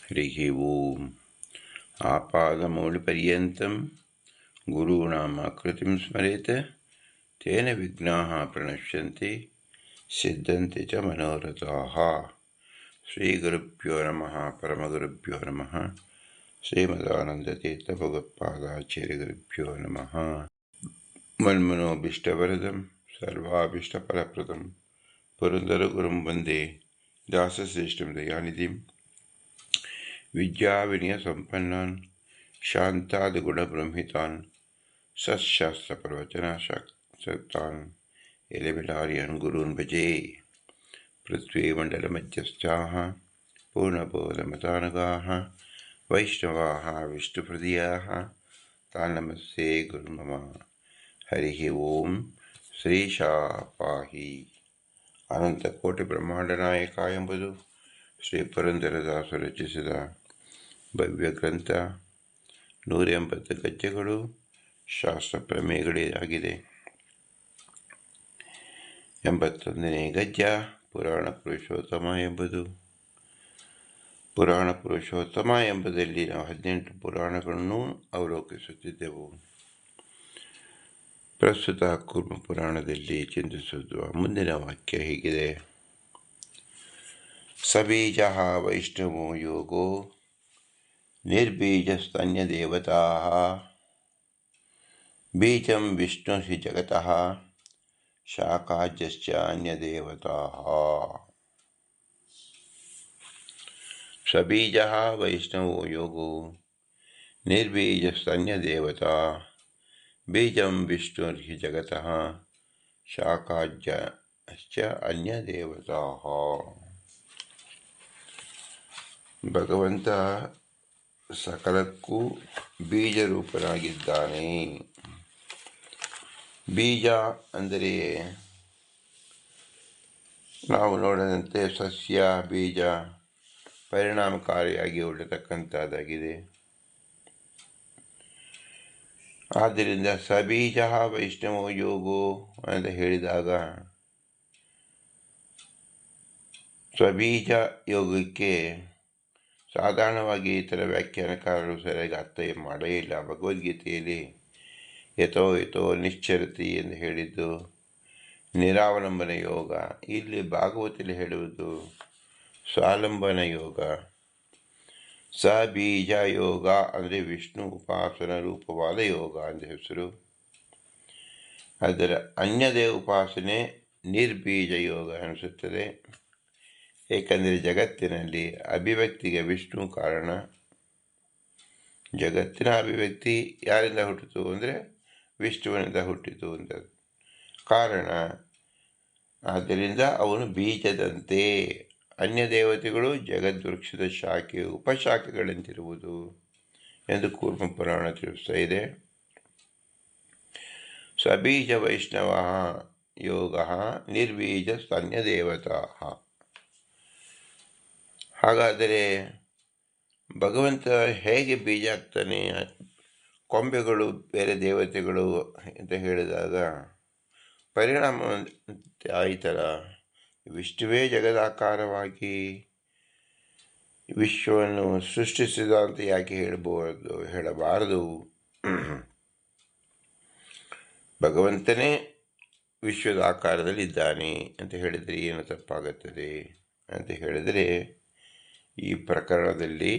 हरिः ओम् आपादमौलिपर्यन्तं गुरूणाम् आकृतिं स्मरेत् तेन विघ्नाः प्रणश्यन्ति सिद्धन्ति च मनोरथाः। श्रीगुरुभ्यो नमः। परमगुरुभ्यो नमः। श्रीमदानन्दतीर्थभगवत्पादाचार्यगुरुभ्यो नमः। मन्मनोभीष्टवरदं सर्वाभीष्टफलप्रदं पुरन्दरगुरुं वन्दे दासश्रेष्ठं दयानिधिं विद्याविनयसम्पन्नान् शान्तादिगुणबृंहितान् सत्शास्त्रप्रवचनशक्तान् एलेबिलार्यान् गुरून् भजे। पृथ्वीमण्डलमध्यस्थाः पूर्णबोधमतानुगाः वैष्णवाः विष्णुहृदयाः तान् नमस्ते गुरुर्मम। हरिः ओं। ಶ್ರೀಶಾಪಾಹಿ. ಅನಂತಕೋಟಿ ಬ್ರಹ್ಮಾಂಡ ಎಂಬುದು ಶ್ರೀ ಪುರಂದರದಾಸರು ರಚಿಸಿದ ಭವ್ಯ ಗ್ರಂಥ. 180 ಗದ್ಯಗಳು ಶಾಸ್ತ್ರ ಪ್ರಮೇಯಗಳಾಗಿದೆ. 81ನೇ ಗದ್ಯ ಪುರಾಣ ಪುರುಷೋತ್ತಮ ಎಂಬುದು. ಪುರಾಣ ಪುರುಷೋತ್ತಮ ಎಂಬುದರಲ್ಲಿ ನಾವು 18 ಪುರಾಣಗಳನ್ನು ಅವಲೋಕಿಸುತ್ತಿದ್ದೆವು. ಪ್ರಸ್ತುತ ಕೂರ್ಮ ಪುರಾಣದಲ್ಲಿ ಚಿಂತಿಸುವ ಮುಂದಿನ ವಾಕ್ಯ ಹೀಗಿದೆ: ಸಬೀಜ ವೈಷ್ಣವೋ ಯೋಗೋ ನಿರ್ಬೀಜಸ್ತನ್ಯದೇವತಾ ಬೀಜಂ ವಿಷ್ಣು ಹಿ ಜಗತಃ ಶಾಖಾಜ್ಯಶ್ಚ ಅನ್ಯದೇವತಾ. ಸಬೀಜ ವೈಷ್ಣವೋ ಯೋಗೋ ನಿರ್ಬೀಜಸ್ತನ್ಯದೇವತಾ ಬೀಜಂ ವಿಷ್ಣು ಹಿ ಜಗತಃ ಶಾಖಾಜ್ಯಶ್ಚ ಅನ್ಯದೇವತಾ. ಭಗವಂತ ಸಕಲಕ್ಕೂ ಬೀಜರೂಪನಾಗಿದ್ದಾನೆ. ಬೀಜ ಅಂದರೆ ನಾವು ನೋಡಿದಂತೆ ಸಸ್ಯ ಬೀಜ ಪರಿಣಾಮಕಾರಿಯಾಗಿ ಉಳಿತಕ್ಕಂಥದ್ದಾಗಿದೆ. ಆದ್ದರಿಂದ ಸಬೀಜ ವೈಷ್ಣವೋ ಯೋಗೋ ಅಂತ ಹೇಳಿದಾಗ ಸ್ವಬೀಜ ಯೋಗಕ್ಕೆ ಸಾಧಾರಣವಾಗಿ ಇತರ ವ್ಯಾಖ್ಯಾನಕಾರರು ಸರಿಯಾಗಿ ಅರ್ಥ ಮಾಡೇ ಇಲ್ಲ. ಭಗವದ್ಗೀತೆಯಲ್ಲಿ ಯಥೋ ಯಥೋ ನಿಶ್ಚರತಿ ಎಂದು ಹೇಳಿದ್ದು ನಿರಾವಲಂಬನ ಯೋಗ. ಇಲ್ಲಿ ಭಾಗವತದಲ್ಲಿ ಹೇಳುವುದು ಸ್ವಾಲಂಬನ ಯೋಗ. ಸ ಬೀಜ ಯೋಗ ಅಂದರೆ ವಿಷ್ಣು ಉಪಾಸನ ರೂಪವಾದ ಯೋಗ ಅಂತ ಹೆಸರು. ಅದರ ಅನ್ಯದೇವ ಉಪಾಸನೆ ನಿರ್ಬೀಜ ಯೋಗ ಅನಿಸುತ್ತದೆ. ಏಕೆಂದರೆ ಜಗತ್ತಿನಲ್ಲಿ ಅಭಿವ್ಯಕ್ತಿಗೆ ವಿಷ್ಣು ಕಾರಣ. ಜಗತ್ತಿನ ಅಭಿವ್ಯಕ್ತಿ ಯಾರಿಂದ ಹುಟ್ಟಿತು ಅಂದರೆ ವಿಷ್ಣುವಿನಿಂದ ಹುಟ್ಟಿತು ಅಂತ ಕಾರಣ. ಆದ್ದರಿಂದ ಅವನು ಬೀಜದಂತೆ. ಅನ್ಯ ದೇವತೆಗಳು ಜಗದ್ವೃಕ್ಷದ ಶಾಖೆ ಉಪಶಾಖೆಗಳಂತಿರುವುದು ಎಂದು ಕೂರ್ಮ ಪುರಾಣ ತಿಳಿಸ್ತಾ ಇದೆ. ಸಬೀಜ ವೈಷ್ಣವ ಯೋಗ ನಿರ್ಬೀಜ ಸ್ತನ್ಯ ದೇವತಾ. ಹಾಗಾದರೆ ಭಗವಂತ ಹೇಗೆ ಬೀಜ ಆಗ್ತಾನೆ? ಕೊಂಬೆಗಳು ಬೇರೆ ದೇವತೆಗಳು ಅಂತ ಹೇಳಿದಾಗ ಪರಿಣಾಮ ಆಯ್ತಲ್ಲ. ವಿಷ್ಣುವೇ ಜಗದಾಕಾರವಾಗಿ ವಿಶ್ವವನ್ನು ಸೃಷ್ಟಿಸಿದ ಅಂತ ಯಾಕೆ ಹೇಳಬಾರದು? ಭಗವಂತನೇ ವಿಶ್ವದ ಆಕಾರದಲ್ಲಿ ಇದ್ದಾನೆ ಅಂತ ಹೇಳಿದರೆ ಏನು ತಪ್ಪಾಗುತ್ತದೆ ಅಂತ ಹೇಳಿದರೆ, ಈ ಪ್ರಕರಣದಲ್ಲಿ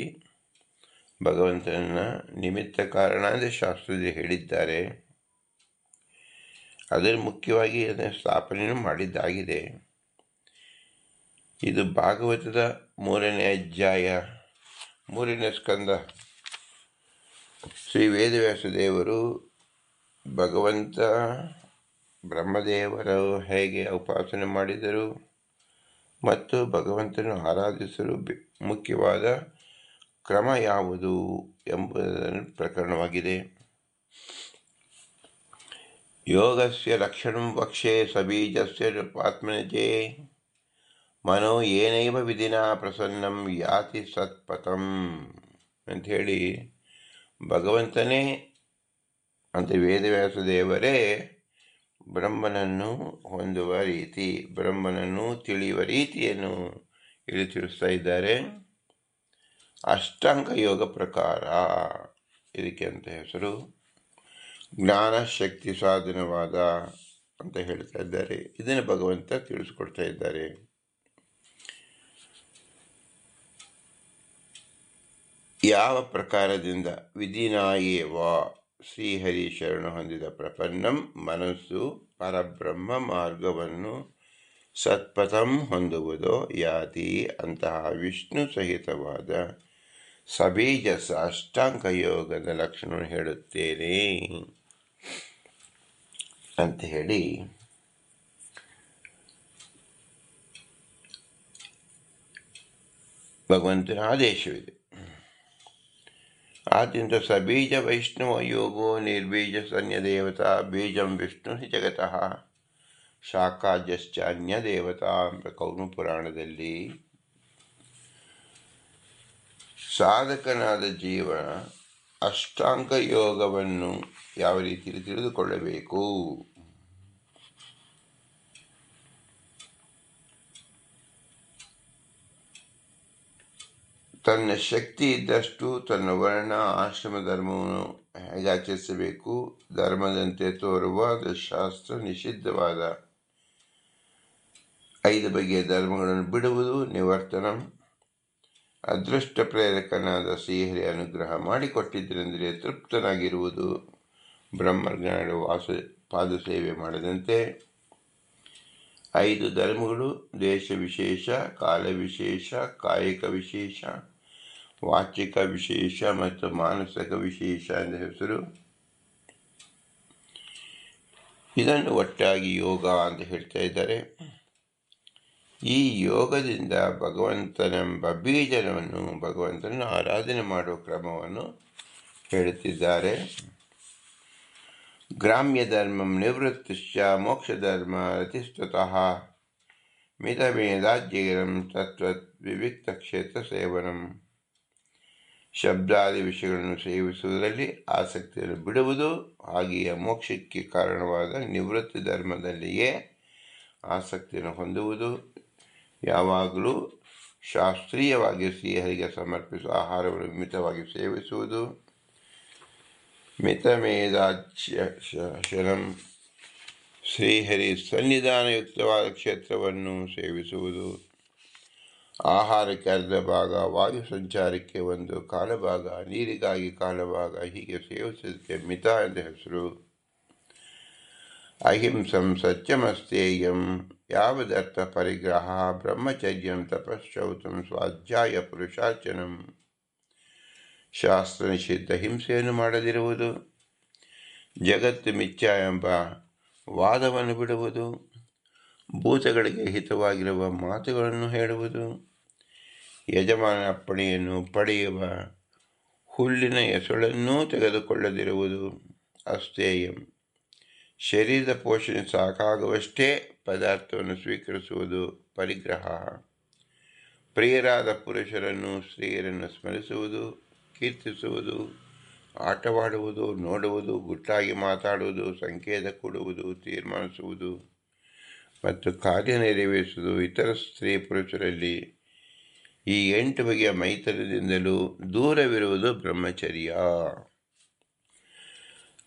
ಭಗವಂತನ ನಿಮಿತ್ತ ಕಾರಣ ಅಂದರೆ ಶಾಸ್ತ್ರದಲ್ಲಿ ಹೇಳಿದ್ದಾರೆ. ಅದನ್ನು ಮುಖ್ಯವಾಗಿ ಅದನ್ನು ಸ್ಥಾಪನೆಯೂ ಮಾಡಿದ್ದಾಗಿದೆ. ಇದು ಭಾಗವತದ 3ನೇ ಅಧ್ಯಾಯ 3ನೇ ಸ್ಕಂದ. ಶ್ರೀ ವೇದವ್ಯಾಸ ದೇವರು ಭಗವಂತ ಬ್ರಹ್ಮದೇವರು ಹೇಗೆ ಉಪಾಸನೆ ಮಾಡಿದರು ಮತ್ತು ಭಗವಂತನು ಆರಾಧಿಸಲು ಮುಖ್ಯವಾದ ಕ್ರಮ ಯಾವುದು ಎಂಬುದನ್ನು ಪ್ರಕರಣವಾಗಿದೆ. ಯೋಗಸ್ಯ ಲಕ್ಷಣಂ ವಕ್ಷೇ ಸಬೀಜಸ್ಯ ರೂಪಾತ್ಮನಜೇ ಮನೋ ಏನೈವ ವಿಧಿನ ಪ್ರಸನ್ನಂ ಯಾತಿ ಸತ್ಪಥಂ ಅಂಥೇಳಿ ಭಗವಂತನೇ ಅಂತ ವೇದವ್ಯಾಸ ದೇವರೇ ಬ್ರಹ್ಮನನ್ನು ಹೊಂದುವ ರೀತಿ, ಬ್ರಹ್ಮನನ್ನು ತಿಳಿಯುವ ರೀತಿಯನ್ನು ಇಲ್ಲಿ ತಿಳಿಸ್ತಾ ಇದ್ದಾರೆ. ಅಷ್ಟಾಂಗ ಯೋಗ ಪ್ರಕಾರ. ಇದಕ್ಕೆ ಅಂತ ಹೆಸರು ಜ್ಞಾನ ಶಕ್ತಿ ಸಾಧನವಾದ ಅಂತ ಹೇಳ್ತಾ ಇದ್ದಾರೆ. ಇದನ್ನು ಭಗವಂತ ತಿಳಿಸ್ಕೊಡ್ತಾ ಇದ್ದಾರೆ. ಯಾವ ಪ್ರಕಾರದಿಂದ ವಿಧಿನಾಯೇವ ಶ್ರೀಹರಿ ಶರಣು ಹೊಂದಿದ ಪ್ರಪನ್ನಂ ಮನಸ್ಸು ಪರಬ್ರಹ್ಮ ಮಾರ್ಗವನ್ನು ಸತ್ಪಥಂ ಹೊಂದುವುದೋ ಯಾತಿ ಅಂತಹ ವಿಷ್ಣು ಸಹಿತವಾದ ಸಬೀಜ ಸಾಷ್ಟಾಂಗ ಯೋಗದ ಲಕ್ಷಣ ಹೇಳುತ್ತೇನೆ ಅಂತ ಹೇಳಿ ಭಗವಂತನ ಆದೇಶವಿದೆ. ಆದ್ದರಿಂದ ಸಬೀಜ ವೈಷ್ಣವ ಯೋಗೋ ನಿರ್ಬೀಜ ಸನ್ಯದೇವತಾ ಬೀಜಂ ವಿಷ್ಣು ಜಗತಃ ಶಾಖಾಜಶ್ಚಾನ್ಯ ದೇವತಾ ಎಂಬ ಕೌನು ಪುರಾಣದಲ್ಲಿ ಸಾಧಕನಾದ ಜೀವ ಅಷ್ಟಾಂಗ ಯೋಗವನ್ನು ಯಾವ ರೀತಿಯಲ್ಲಿ ತಿಳಿದುಕೊಳ್ಳಬೇಕು, ತನ್ನ ಶಕ್ತಿ ಇದ್ದಷ್ಟು ತನ್ನ ವರ್ಣ ಆಶ್ರಮ ಧರ್ಮವನ್ನು ಹೇಗೆ ಆಚರಿಸಬೇಕು, ಧರ್ಮದಂತೆ ತೋರುವ ಶಾಸ್ತ್ರ ನಿಷಿದ್ಧವಾದ 5 ಬಗೆಯ ಧರ್ಮಗಳನ್ನು ಬಿಡುವುದು, ನಿವರ್ತನಂ, ಅದೃಷ್ಟ ಪ್ರೇರಕನಾದ ಶ್ರೀಹರಿ ಅನುಗ್ರಹ ಮಾಡಿಕೊಟ್ಟಿದ್ದರೆಂದರೆ ತೃಪ್ತನಾಗಿರುವುದು, ಬ್ರಹ್ಮಜ್ಞಾನ ಪಾದ ಸೇವೆ ಮಾಡದಂತೆ, 5 ಧರ್ಮಗಳು ದೇಶ ವಿಶೇಷ, ಕಾಲ ವಿಶೇಷ, ಕಾಯಿಕ ವಿಶೇಷ, ವಾಚಿಕ ವಿಶೇಷ ಮತ್ತು ಮಾನಸಿಕ ವಿಶೇಷ ಎಂದ ಹೆಸರು. ಇದನ್ನು ಒಟ್ಟಾಗಿ ಯೋಗ ಅಂತ ಹೇಳ್ತಾ ಇದ್ದಾರೆ. ಈ ಯೋಗದಿಂದ ಭಗವಂತನೆಂಬ ಬೀಜವನ್ನು ಭಗವಂತನನ್ನು ಆರಾಧನೆ ಮಾಡುವ ಕ್ರಮವನ್ನು ಹೇಳುತ್ತಿದ್ದಾರೆ. ಗ್ರಾಮ್ಯ ಧರ್ಮಂ ನಿವೃತ್ತಿಶ್ಚ ಮೋಕ್ಷ ಧರ್ಮ ರತಿಸ್ತತಃ ಮಿತಮೇಧಾಜ್ಯೇರಂ ತತ್ವತ್ ವಿವಿಕ್ತ ಕ್ಷೇತ್ರ ಸೇವನಂ. ಶಬ್ದಾದಿ ವಿಷಯಗಳನ್ನು ಸೇವಿಸುವುದರಲ್ಲಿ ಆಸಕ್ತಿಯನ್ನು ಬಿಡುವುದು, ಹಾಗೆಯೇ ಮೋಕ್ಷಕ್ಕೆ ಕಾರಣವಾದ ನಿವೃತ್ತಿ ಧರ್ಮದಲ್ಲಿಯೇ ಆಸಕ್ತಿಯನ್ನು ಹೊಂದುವುದು, ಯಾವಾಗಲೂ ಶಾಸ್ತ್ರೀಯವಾಗಿ ಶ್ರೀಹರಿಗೆ ಸಮರ್ಪಿಸುವ ಆಹಾರವನ್ನು ಮಿತವಾಗಿ ಸೇವಿಸುವುದು, ಮಿತಮೇಧಾಚ್ಯಶನಂ ಶ್ರೀಹರಿ ಸನ್ನಿಧಾನಯುಕ್ತವಾದ ಕ್ಷೇತ್ರವನ್ನು ಸೇವಿಸುವುದು, ಆಹಾರಕ್ಕೆ ಅರ್ಧ ಭಾಗ, ವಾಯು ಸಂಚಾರಕ್ಕೆ 1 ಕಾಲಭಾಗ, ನೀರಿಗಾಗಿ ಕಾಲಭಾಗ, ಹೀಗೆ ಸೇವಿಸೋದಕ್ಕೆ ಮಿತ ಎಂದ ಹೆಸರು. ಅಹಿಂಸಂ ಸತ್ಯಮಸ್ತೇಯಂ ಯಾವದರ್ಥ ಪರಿಗ್ರಹ ಬ್ರಹ್ಮಚರ್ಯಂ ತಪಶ್ಚೌತಂ ಸ್ವಾಧ್ಯಾಯ ಪುರುಷಾರ್ಚನಂ. ಶಾಸ್ತ್ರ ನಿಷಿದ್ಧ ಹಿಂಸೆಯನ್ನು ಮಾಡದಿರುವುದು, ಜಗತ್ತು ಮಿಥ್ಯ ಎಂಬ ವಾದವನ್ನು ಬಿಡುವುದು, ಭೂತಗಳಿಗೆ ಹಿತವಾಗಿರುವ ಮಾತುಗಳನ್ನು ಹೇಳುವುದು, ಯಜಮಾನ ಅಪ್ಪಣೆಯನ್ನು ಪಡೆಯುವ ಹುಲ್ಲಿನ ಎಸಳನ್ನೂ ತೆಗೆದುಕೊಳ್ಳದಿರುವುದು, ಅಸ್ತೇಯಂ ಶರೀರದ ಪೋಷಣೆ ಸಾಕಾಗುವಷ್ಟೇ ಪದಾರ್ಥವನ್ನು ಸ್ವೀಕರಿಸುವುದು, ಪರಿಗ್ರಹ ಪ್ರಿಯರಾದ ಪುರುಷರನ್ನು ಸ್ತ್ರೀಯರನ್ನು ಸ್ಮರಿಸುವುದು, ಕೀರ್ತಿಸುವುದು, ಆಟವಾಡುವುದು, ನೋಡುವುದು, ಗುಟ್ಟಾಗಿ ಮಾತಾಡುವುದು, ಸಂಕೇತ ಕೊಡುವುದು, ತೀರ್ಮಾನಿಸುವುದು ಮತ್ತು ಕಾರ್ಯ ನೆರವೇರಿಸುವುದು, ಇತರ ಸ್ತ್ರೀ ಪುರುಷರಲ್ಲಿ ಈ 8 ಬಗೆಯ ಮೈತನದಿಂದಲೂ ದೂರವಿರುವುದು ಬ್ರಹ್ಮಚರ್ಯ.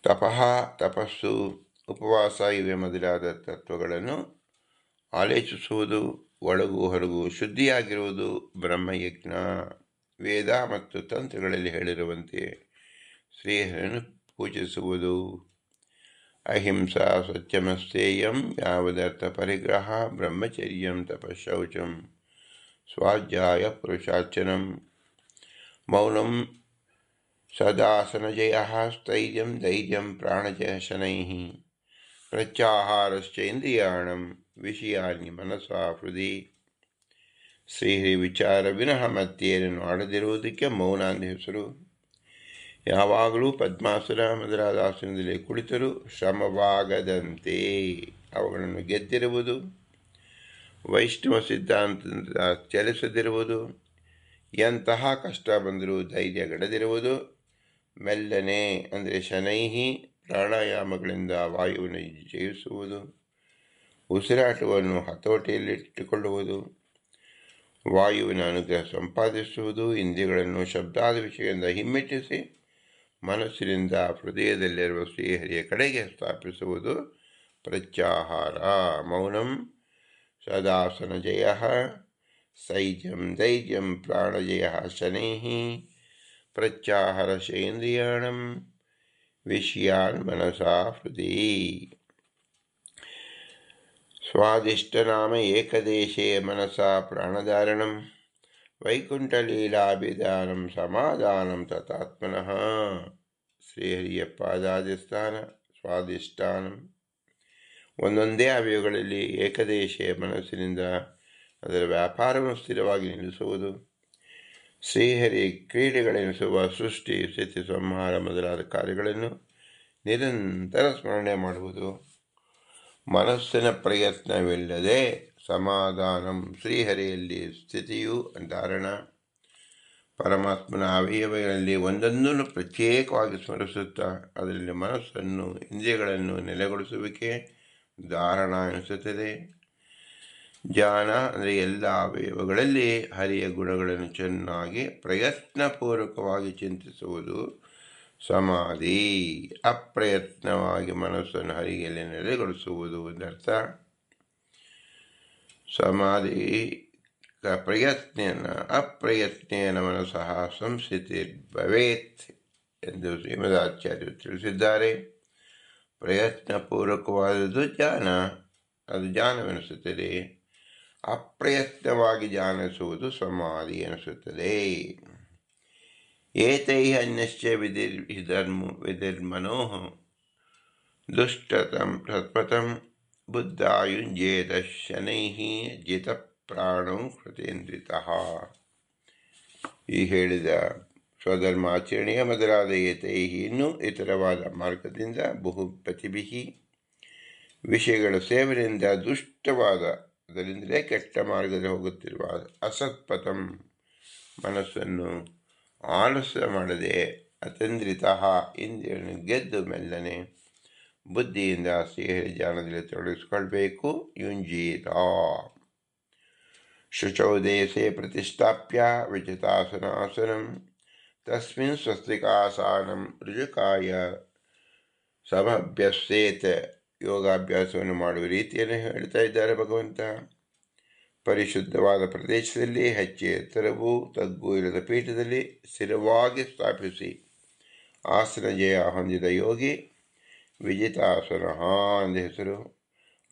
ತಪಃ ತಪಸ್ಸು, ಉಪವಾಸ ಇವೇ ಮೊದಲಾದ ತತ್ವಗಳನ್ನು ಆಲೋಚಿಸುವುದು, ಒಳಗು ಹೊರಗು ಶುದ್ಧಿಯಾಗಿರುವುದು ಬ್ರಹ್ಮಯಜ್ಞ. ವೇದ ಮತ್ತು ತಂತ್ರಗಳಲ್ಲಿ ಹೇಳಿರುವಂತೆ ಶ್ರೀಹರಿಯನ್ನು ಪೂಜಿಸುವುದು. ಅಹಿಂಸಾ ಸತ್ಯಮಸ್ತೇಯಂ ಯಾವದರ್ಥ ಪರಿಗ್ರಹ ಬ್ರಹ್ಮಚರ್ಯಂ ತಪಶೌಚಂ ಸ್ವಾಧ್ಯಾಯ ಪುರುಷಾರ್ಚನಂ. ಮೌನಂ ಸದಾಸನಜಯ ಸ್ಥೈರ್ಯಂ ಧೈರ್ಯಂ ಪ್ರಾಣಜಯ ಶನೈಃ ಪ್ರತ್ಯಾಹಾರಶ್ಚೇಂದ್ರಿಯಾಣಂ ವಿಷಯಾನಿ ಮನಸಾ ಹೃದಿ. ಶ್ರೀಹರಿ ವಿಚಾರ ವಿನಃ ಮತ್ತೇನನ್ನು ಆಡದಿರುವುದಕ್ಕೆ ಮೌನ ಅಂತ ಹೆಸರು. ಯಾವಾಗಲೂ ಪದ್ಮಾಸನ ಮೊದಲಾದ ಆಸನದಲ್ಲಿ ಕುಳಿತರೂ ಶ್ರಮವಾಗದಂತೆ ಅವುಗಳನ್ನು ಗೆದ್ದಿರುವುದು, ವೈಷ್ಣವ ಸಿದ್ಧಾಂತದಿಂದ ಚಲಿಸದಿರುವುದು, ಎಂತಹ ಕಷ್ಟ ಬಂದರೂ ಧೈರ್ಯಗೆಡದಿರುವುದು, ಮೆಲ್ಲನೆ ಅಂದರೆ ಶನೈಹಿ ಪ್ರಾಣಾಯಾಮಗಳಿಂದ ವಾಯುವನ್ನು ಜಯಿಸುವುದು, ಉಸಿರಾಟವನ್ನು ಹತೋಟಿಯಲ್ಲಿಟ್ಟುಕೊಳ್ಳುವುದು, ವಾಯುವಿನ ಅನುಗ್ರಹ ಸಂಪಾದಿಸುವುದು, ಇಂದ್ರಿಯಗಳನ್ನು ಶಬ್ದಾದ ವಿಷಯದಿಂದ ಹಿಮ್ಮೆಟ್ಟಿಸಿ ಮನಸ್ಸಿನಿಂದ ಹೃದಯದಲ್ಲಿರುವ ಶ್ರೀಹರಿಯ ಕಡೆಗೆ ಸ್ಥಾಪಿಸುವುದು ಪ್ರತ್ಯಾಹಾರ. ಮೌನಂ ಸದಾಸನ ಜಯ, ಸೈಜ್ಯಂ ಧೈರ್ಯಂ ಪ್ರಾಣಜಯ ಶನೈಃ, ಪ್ರತ್ಯಾಹಾರಶೇಂದ್ರಿಯಾಣಂ ವಿಷಯಾನ್ ಮನಸಾ ಹೃದಿ. ಸ್ವಾದಿಷ್ಟನಾಮ ಏಕದೇಶೇ ಮನಸಾ ಪ್ರಾಣಧಾರಣಂ, ವೈಕುಂಠಲೀಲಾಭಿಧಾನಂ ಸಮಾಧಾನಂ ತಥಾತ್ಮನಃ. ಶ್ರೀಹರಿಯ ಪಾದಾಧಿಷ್ಠಾನ ಸ್ವಾಧಿಷ್ಠಾನಂ, ಒಂದೊಂದೇ ಅವಯವಗಳಲ್ಲಿ ಏಕದೇಶೀಯ ಮನಸ್ಸಿನಿಂದ ಅದರ ವ್ಯಾಪಾರವನ್ನು ಸ್ಥಿರವಾಗಿ ನಿಲ್ಲಿಸುವುದು. ಶ್ರೀಹರಿ ಕ್ರೀಡೆಗಳೆನಿಸುವ ಸೃಷ್ಟಿ ಸ್ಥಿತಿ ಸಂಹಾರ ಮೊದಲಾದ ಕಾರ್ಯಗಳನ್ನು ನಿರಂತರ ಸ್ಮರಣೆ ಮಾಡುವುದು. ಮನಸ್ಸಿನ ಪ್ರಯತ್ನವಿಲ್ಲದೆ ಸಮಾಧಾನಂ, ಶ್ರೀಹರಿಯಲ್ಲಿ ಸ್ಥಿತಿಯು ಧಾರಣ. ಪರಮಾತ್ಮನ ಅವಯವಗಳಲ್ಲಿ ಒಂದೊಂದನ್ನು ಪ್ರತ್ಯೇಕವಾಗಿ ಸ್ಮರಿಸುತ್ತಾ ಅದರಲ್ಲಿ ಮನಸ್ಸನ್ನು ಇಂದ್ರಿಯಗಳನ್ನು ನೆಲೆಗೊಳಿಸುವಿಕೆ ಧಾರಣ ಎನಿಸುತ್ತದೆ. ಧ್ಯಾನ ಅಂದರೆ ಎಲ್ಲ ಅವಯವಗಳಲ್ಲಿ ಹರಿಯ ಗುಣಗಳನ್ನು ಚೆನ್ನಾಗಿ ಪ್ರಯತ್ನಪೂರ್ವಕವಾಗಿ ಚಿಂತಿಸುವುದು ಸಮಾಧಿ. ಅಪ್ರಯತ್ನವಾಗಿ ಮನಸ್ಸನ್ನು ಹರಿಯಲ್ಲಿ ನೆಲೆಗೊಳಿಸುವುದು ಎಂದರ್ಥ. ಸಮಾಧಿ ಅಪ್ರಯತ್ನೇನ ಮನಸಃ ಸಂಸ್ಥಿತಿರ್ಭವೇತ್ ಎಂದು ಶ್ರೀಮದಾಚಾರ್ಯರು ತಿಳಿಸಿದ್ದಾರೆ. ಪ್ರಯತ್ನಪೂರ್ವಕವಾದದ್ದು ಧ್ಯಾನ, ಅದು ಧ್ಯಾನವೆನಿಸುತ್ತದೆ. ಅಪ್ರಯತ್ನವಾಗಿ ಧ್ಯಾನಿಸುವುದು ಸಮಾಧಿ ಎನಿಸುತ್ತದೆ. ಏತೈ ಅನ್ಯಶ್ಚ ವಿಧಿರ್ಮನೋಃ ದುಷ್ಟತಂ ಸತ್ಪಥಂ ಬುದ್ಧಾಯುಂಜೇತ ಶನೈಃ ಜಿತ ಪ್ರಾಣೋ ಕೃತೇಂದ್ರಿತಃ. ಈ ಹೇಳಿದ ಸ್ವಧರ್ಮಾಚರಣೆಯ ಮೊದಲಾದ ಏತೈ ಇನ್ನೂ ಇತರವಾದ ಮಾರ್ಗದಿಂದ ಬಹುಪತಿಭಿ ವಿಷಯಗಳ ಸೇವನೆಯಿಂದ ದುಷ್ಟವಾದ ಅದರಿಂದಲೇ ಕೆಟ್ಟ ಮಾರ್ಗದಲ್ಲಿ ಹೋಗುತ್ತಿರುವ ಅಸತ್ಪಥಂ ಮನಸ್ಸನ್ನು ಆಲಸ್ಯ ಮಾಡದೆ ಅತಂದ್ರಿತ ಇಂದ್ರಿಯನ್ನು ಗೆದ್ದು ಮೆಲ್ಲನೆ ಬುದ್ಧಿಯಿಂದ ಶ್ರೀಹರಿ ಧ್ಯಾನದಲ್ಲಿ ತೊಡಗಿಸಿಕೊಳ್ಬೇಕು. ಯುಂಜೀತ ಶುಚೌ ದೇಶೆ ಪ್ರತಿಷ್ಠಾಪ್ಯ ವಿಚಿತಾಸನಾಸನಂ ತಸ್ಮಿನ್ ಸ್ವಸ್ತಿಕಾಸನಂ ರುಜುಕಾಯ ಸಮಭ್ಯಸೇತ್. ಯೋಗಾಭ್ಯಾಸವನ್ನು ಮಾಡುವ ರೀತಿಯನ್ನು ಹೇಳ್ತಾ ಇದ್ದಾರೆ ಭಗವಂತ. ಪರಿಶುದ್ಧವಾದ ಪ್ರದೇಶದಲ್ಲಿ ಹೆಚ್ಚು ಎತ್ತರವೂ ತಗ್ಗು ಇರದ ಪೀಠದಲ್ಲಿ ಸ್ಥಿರವಾಗಿ ಸ್ಥಾಪಿಸಿ ಆಸನ ಜಯ ಹೊಂದಿದ ಯೋಗಿ ವಿಜಿತಾಸನ ಎಂದ ಹೆಸರು.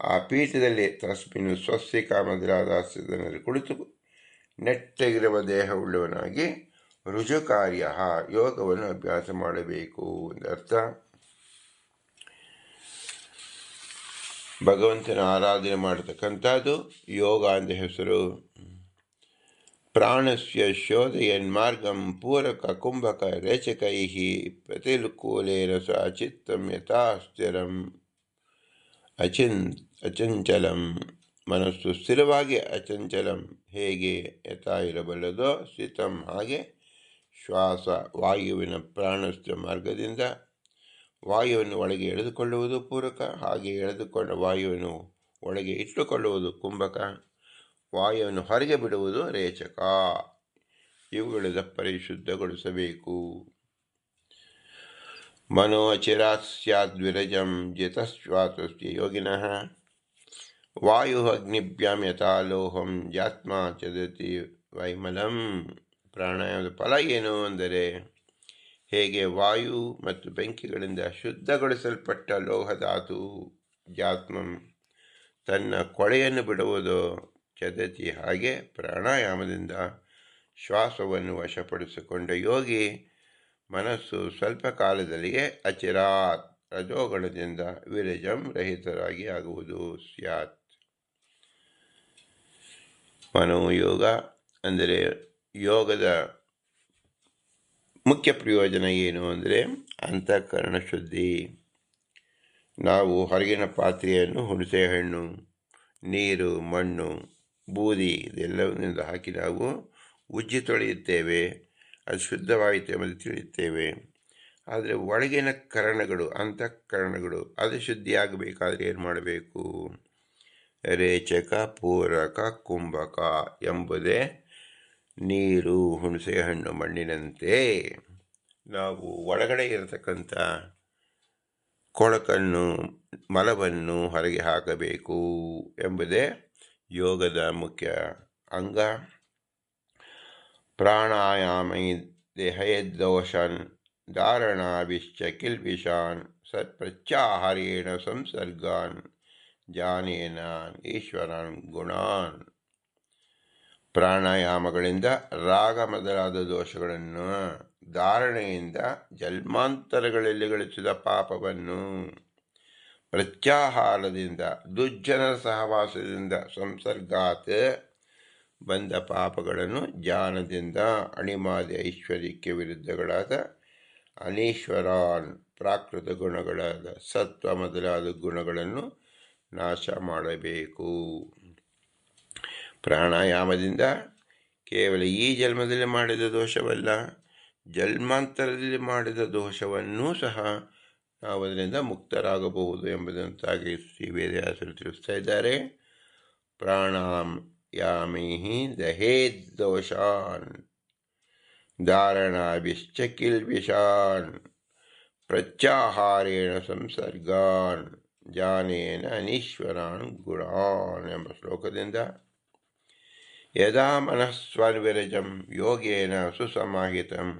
ಆ ಪೀಠದಲ್ಲಿ ತಸ್ಮಿನ್ ಸ್ವಸ್ತಿಕ ಮೊದಲಾದ ಆಸನದಲ್ಲಿ ಕುಳಿತು ನೆಟ್ಟಗಿರುವ ದೇಹವುಳ್ಳವನಾಗಿ ರುಜುಕಾರ್ಯ ಯೋಗವನ್ನು ಅಭ್ಯಾಸ ಮಾಡಬೇಕು ಎಂದರ್ಥ. ಭಗವಂತನ ಆರಾಧನೆ ಮಾಡತಕ್ಕಂಥದ್ದು ಯೋಗ ಎಂದ ಹೆಸರು. ಪ್ರಾಣಸ್ಯ ಶೋಧಯನ್ಮಾರ್ಗಂ ಪೂರಕ ಕುಂಭಕ ರೇಚಕೈ ಪ್ರತಿಲುಕೂಲೇನ ಸ ಚಿತ್ತಂ ಯಥಾ ಸ್ಥಿರಂ ಅಚಂಚಲಂ. ಮನಸ್ಸು ಸ್ಥಿರವಾಗಿ ಅಚಂಚಲಂ ಹೇಗೆ ಯಥಾ ಇರಬಲ್ಲದೋ ಸ್ಥಿತಂ ಹಾಗೆ ಶ್ವಾಸ ವಾಯುವಿನ ಪ್ರಾಣಸ್ಥ ಮಾರ್ಗದಿಂದ ವಾಯುವನ್ನು ಒಳಗೆ ಎಳೆದುಕೊಳ್ಳುವುದು ಪೂರಕ, ಹಾಗೆ ಎಳೆದುಕೊಂಡ ವಾಯುವನ್ನು ಒಳಗೆ ಇಟ್ಟುಕೊಳ್ಳುವುದು ಕುಂಭಕ, ವಾಯುವನ್ನು ಹೊರಗೆ ಬಿಡುವುದು ರೇಚಕ. ಇವುಗಳಿಂದ ಪರಿಶುದ್ಧಗೊಳಿಸಬೇಕು. ಮನೋ ಅಚಿರಾತ್ ಸ್ಯಾದ್ವಿರಜಂ ಜಿತಶ್ವಾಸಸ್ಯ ಯೋಗಿನಃ ವಾಯು ಅಗ್ನಿಭ್ಯಾಂ ಯಥಾ ಲೋಹಂ ಜಾತ್ಮ ಚದತಿ ವೈಮಲಂ. ಪ್ರಾಣಾಯಾಮದ ಫಲ ಏನು ಅಂದರೆ ಹೇಗೆ ವಾಯು ಮತ್ತು ಬೆಂಕಿಗಳಿಂದ ಶುದ್ಧಗೊಳಿಸಲ್ಪಟ್ಟ ಲೋಹಧಾತು ಜಾತ್ಮಂ ತನ್ನ ಕೊಳೆಯನ್ನು ಬಿಡುವುದು ಚದತಿ, ಹಾಗೆ ಪ್ರಾಣಾಯಾಮದಿಂದ ಶ್ವಾಸವನ್ನು ವಶಪಡಿಸಿಕೊಂಡ ಯೋಗಿ ಮನಸ್ಸು ಸ್ವಲ್ಪ ಕಾಲದಲ್ಲಿಯೇ ಅಚಿರಾತ್ ರಜೋಗುಣದಿಂದ ವಿರಜಂ ರಹಿತರಾಗಿ ಆಗುವುದು ಸ್ಯಾತ್. ಮನೋಯೋಗ ಅಂದರೆ ಯೋಗದ ಮುಖ್ಯ ಪ್ರಯೋಜನ ಏನು ಅಂದರೆ ಅಂತಃಕರಣ ಶುದ್ಧಿ. ನಾವು ಹೊರಗಿನ ಪಾತ್ರೆಯನ್ನು ಹುಣಸೆಹಣ್ಣು, ನೀರು, ಮಣ್ಣು, ಬೂದಿ ಇದೆಲ್ಲವನ್ನಿಂದ ಹಾಕಿ ನಾವು ಉಜ್ಜಿ ತೊಳೆಯುತ್ತೇವೆ, ಅದು ಶುದ್ಧವಾಯಿತು ಎಂಬುದು ತಿಳಿಯುತ್ತೇವೆ. ಆದರೆ ಒಳಗಿನ ಕರಣಗಳು ಅಂತಃಕರಣಗಳು ಅದು ಶುದ್ಧಿಯಾಗಬೇಕಾದ್ರೆ ಏನು ಮಾಡಬೇಕು? ರೇಚಕ, ಪೂರಕ, ಕುಂಭಕ ಎಂಬುದೇ ನೀರು, ಹುಣಸೆಹಣ್ಣು ಮಣ್ಣಿನಂತೆ ನಾವು ಒಳಗಡೆ ಇರತಕ್ಕಂಥ ಕೊಳಕನ್ನು, ಮಲವನ್ನು ಹೊರಗೆ ಹಾಕಬೇಕು ಎಂಬುದೇ ಯೋಗದ ಮುಖ್ಯ ಅಂಗ. ಪ್ರಾಣಾಯಾಮೈ ದೇಹಯದ್ದೋಷಾನ್ ಧಾರಣಾಭಿಶ್ಚ ಕಿಲ್ಬಿಷಾನ್ ಸತ್ಪ್ರತ್ಯಾಹಾರೇಣ ಸಂಸರ್ಗಾನ್ ಜಾನೇನ ಈಶ್ವರನ್ ಗುಣಾನ್. ಪ್ರಾಣಾಯಾಮಗಳಿಂದ ರಾಗ ಮೊದಲಾದ ದೋಷಗಳನ್ನು, ಧಾರಣೆಯಿಂದ ಜನ್ಮಾಂತರಗಳಲ್ಲಿ ಗಳಿಸಿದ ಪಾಪವನ್ನು, ಪ್ರತ್ಯಾಹಾರದಿಂದ ದುರ್ಜನರ ಸಹವಾಸದಿಂದ, ಸಂಸರ್ಗಾತ್ ಬಂದ ಪಾಪಗಳನ್ನು, ಜ್ಞಾನದಿಂದ ಅಣಿಮಾದಿ ಐಶ್ವರ್ಯಕ್ಕೆ ವಿರುದ್ಧಗಳಾದ ಅನೀಶ್ವರಾನ್ ಪ್ರಾಕೃತ ಗುಣಗಳಾದ ಸತ್ವ ಮೊದಲಾದ ಗುಣಗಳನ್ನು ನಾಶ ಮಾಡಬೇಕು. ಪ್ರಾಣಾಯಾಮದಿಂದ ಕೇವಲ ಈ ಜನ್ಮದಲ್ಲಿ ಮಾಡಿದ ದೋಷವಲ್ಲ, ಜನ್ಮಾಂತರದಲ್ಲಿ ಮಾಡಿದ ದೋಷವನ್ನೂ ಸಹ ನಾವು ಅದರಿಂದ ಮುಕ್ತರಾಗಬಹುದು ಎಂಬುದಂತಾಗಿ ಶ್ರೀ ವೇದವ್ಯಾಸರು ತಿಳಿಸ್ತಾ ಇದ್ದಾರೆ. ಪ್ರಾಣಾಯಾಮೈ ದಹೇದ್ ದೋಷಾನ್ ಧಾರಣಾಭಿಶ್ಚ ಕಿಲ್ಬಿಷಾನ್ ಪ್ರತ್ಯಾಹಾರೇಣ ಸಂಸರ್ಗಾನ್ ಜಾನೇನ ಅನೀಶ್ವರಾನ್ ಗುಣಾನ್ ಎಂಬ ಶ್ಲೋಕದಿಂದ ಯದಾ ಮನಸ್ಸ್ವನ್ವಿರಜಂ ಯೋಗೇನ ಸುಸಮಾಹಿತಂ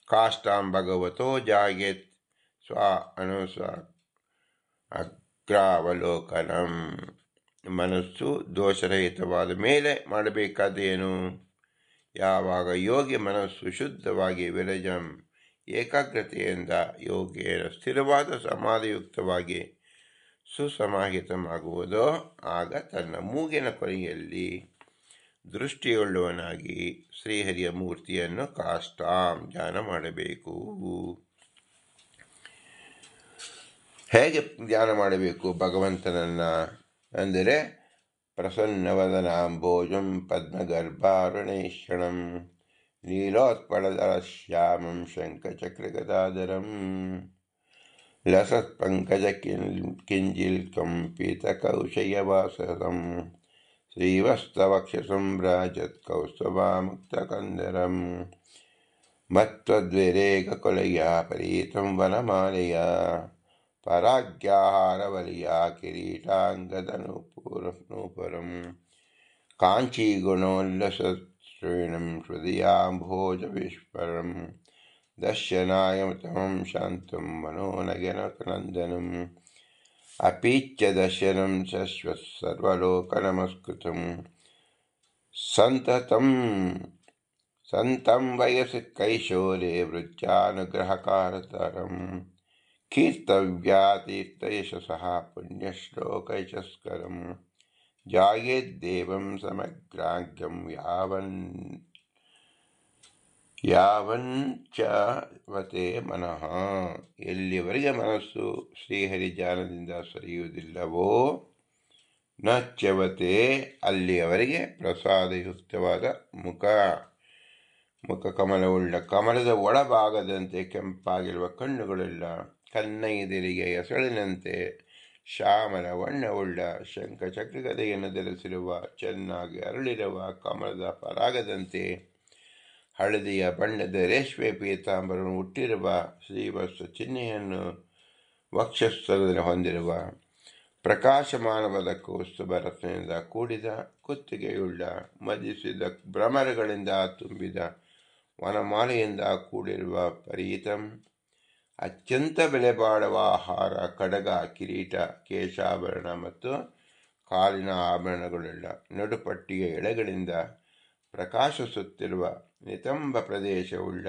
ಕಾಷ್ಟಾಂ ಭಗವತೋ ಜಾಗೇತ್ ಸ್ವ ಅನುಸ ಅಗ್ರಾವಲೋಕನಂ. ಮನಸ್ಸು ದೋಷರಹಿತವಾದ ಮೇಲೆ ಮಾಡಬೇಕಾದೇನು? ಯಾವಾಗ ಯೋಗಿ ಮನಸ್ಸು ಶುದ್ಧವಾಗಿ ವಿರಜಂ ಏಕಾಗ್ರತೆಯಿಂದ ಯೋಗೇನ ಸ್ಥಿರವಾದ ಸಮಾಧಿಯುಕ್ತವಾಗಿ ಸುಸಮಾಹಿತವಾಗುವುದೋ ಆಗ ತನ್ನ ಮೂಗಿನ ಕೊನೆಯಲ್ಲಿ ದೃಷ್ಟಿಯುಳ್ಳವನಾಗಿ ಶ್ರೀಹರಿಯ ಮೂರ್ತಿಯನ್ನು ಕಾಷ್ಟಾಂ ಧ್ಯಾನ ಮಾಡಬೇಕು. ಹೇಗೆ ಧ್ಯಾನ ಮಾಡಬೇಕು ಭಗವಂತನನ್ನು ಅಂದರೆ ಪ್ರಸನ್ನವದನಾಂಬೋಜಂ ಪದ್ಮಗರ್ಭಾರುಣೇಶ್ವರಂ ನೀಲೋತ್ಪಳದಳ ಶ್ಯಾಮಂ ಶಂಖಚಕ್ರಗದಾಧರಂ ಲಸತ್ಪಂಕಜ ಕಿಂಜಿಲ್ ಕಂಪಿತಕೌಶಯವಾಸಂ ಶ್ರೀವತ್ಸವಕ್ಷಸಂಭ್ರಾಜತ್ ಕೌಸ್ತುಭಾಮುಕ್ತಕಂದರಂ ಮತ್ವದ್ವಿರೇಕಕೊಲೆಯ ಪರೀತಂ ವನಮಾಲೆಯ ಪರಾಗ್ಯಾಹಾರವಲಿಯ ಕಿರೀಟಾಂಗದನೂಪುರಂ ಕಾಂಚೀಗುಣೋಲ್ಲಸಶ್ರೇಣಂ ಹೃದಯಾಂಭೋಜವಿಸ್ಫರಂ ದರ್ಶನಾಯ ತಮಂ ಶಾಂತಂ ಮನೋನಯನನಂದನಂ ಅಪೀಚ್ಯ ದರ್ಶನಂ ಶಶ್ವತ್ ಸರ್ವಲೋಕನಮಸ್ಕೃತಂ ಸಂತಂ ವಯಸಿ ಕೈಶೋರೆ ವೃತ್ಯಾನುಗ್ರಹಕಾರತರಂ ಕೀರ್ತವ್ಯಾತೀರ್ಥಯಶಸಃ ಪುಣ್ಯಶ್ಲೋಕಯಶಸ್ಕರಂ ಜಾಯೇದ್ದೇವಂ ಸಮಗ್ರಾಗ್ಯಂ ಯಾವಂಚವತೆ ಮನಃ. ಎಲ್ಲಿವರೆಗೆ ಮನಸ್ಸು ಶ್ರೀಹರಿ ಧ್ಯಾನದಿಂದ ಸರಿಯುವುದಿಲ್ಲವೋ ನಚ್ಯವತೆ ಅಲ್ಲಿಯವರೆಗೆ ಪ್ರಸಾದಯುಕ್ತವಾದ ಮುಖಕಮಲವುಳ್ಳ ಕಮಲದ ಒಳಭಾಗದಂತೆ ಕೆಂಪಾಗಿರುವ ಕಣ್ಣುಗಳೆಲ್ಲ ಕನ್ನೈದಿರಿಗೆ ಎಸಳಿನಂತೆ ಶ್ಯಾಮಲ ವಣ್ಣವುಳ್ಳ ಶಂಖಚಕ್ರಗದೆಯನ್ನು ಧರಿಸಿರುವ ಚೆನ್ನಾಗಿ ಅರಳಿರುವ ಕಮಲದ ಪರಾಗದಂತೆ ಹಳದಿಯ ಬಣ್ಣದ ರೇಷ್ಮೆ ಪೀತಾಂಬರವನ್ನು ಹುಟ್ಟಿರುವ ಶ್ರೀವತ್ಸ ಚಿಹ್ನೆಯನ್ನು ವಕ್ಷಸ್ಥಲದಲ್ಲಿ ಹೊಂದಿರುವ ಪ್ರಕಾಶಮಾನವಾದ ಕೌಸ್ತುಭ ರತ್ನದಿಂದ ಕೂಡಿದ ಕುತ್ತಿಗೆಯುಳ್ಳ ಮದಿಸಿದ ಭ್ರಮರಗಳಿಂದ ತುಂಬಿದ ವನಮಾಲೆಯಿಂದ ಕೂಡಿರುವ ಪರೀತಂ ಅತ್ಯಂತ ಬೆಲೆಬಾಳುವ ಆಹಾರ, ಕಡಗ, ಕಿರೀಟ, ಕೇಶಾಭರಣ ಮತ್ತು ಕಾಲಿನ ಆಭರಣಗಳುಳ್ಳ ನಡುಪಟ್ಟಿಯ ಎಳೆಗಳಿಂದ ಪ್ರಕಾಶಿಸುತ್ತಿರುವ ನಿತಂಬ ಪ್ರದೇಶವುಳ್ಳ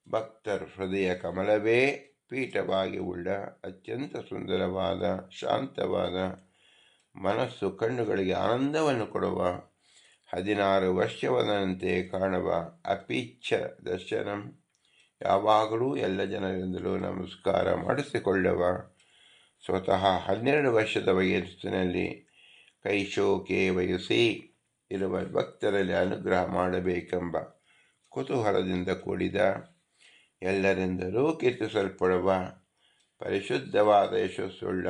ಭಕ್ತರ ಹೃದಯ ಕಮಲವೇ ಪೀಠವಾಗಿ ಉಳ್ಳ ಅತ್ಯಂತ ಸುಂದರವಾದ ಶಾಂತವಾದ ಮನಸ್ಸು ಕಣ್ಣುಗಳಿಗೆ ಆನಂದವನ್ನು ಕೊಡುವ 16 ವರ್ಷವದಂತೆ ಕಾಣುವ ಅಪೀಚ್ಛ ದರ್ಶನಂ ಯಾವಾಗಲೂ ಎಲ್ಲ ಜನರಿಂದಲೂ ನಮಸ್ಕಾರ ಮಾಡಿಸಿಕೊಳ್ಳುವ ಸ್ವತಃ 12 ವರ್ಷದ ವಯಸ್ಸಿನಲ್ಲಿ ಕೈಶೋಕೆ ವಯಸ್ಸಿ ಇರುವ ಭಕ್ತರಲ್ಲಿ ಅನುಗ್ರಹ ಮಾಡಬೇಕೆಂಬ ಕುತೂಹಲದಿಂದ ಕೂಡಿದ ಎಲ್ಲರಿಂದಲೂ ಕೀರ್ತಿಸಲ್ಪಡುವ ಪರಿಶುದ್ಧವಾದ ಯಶಸ್ಸುಳ್ಳ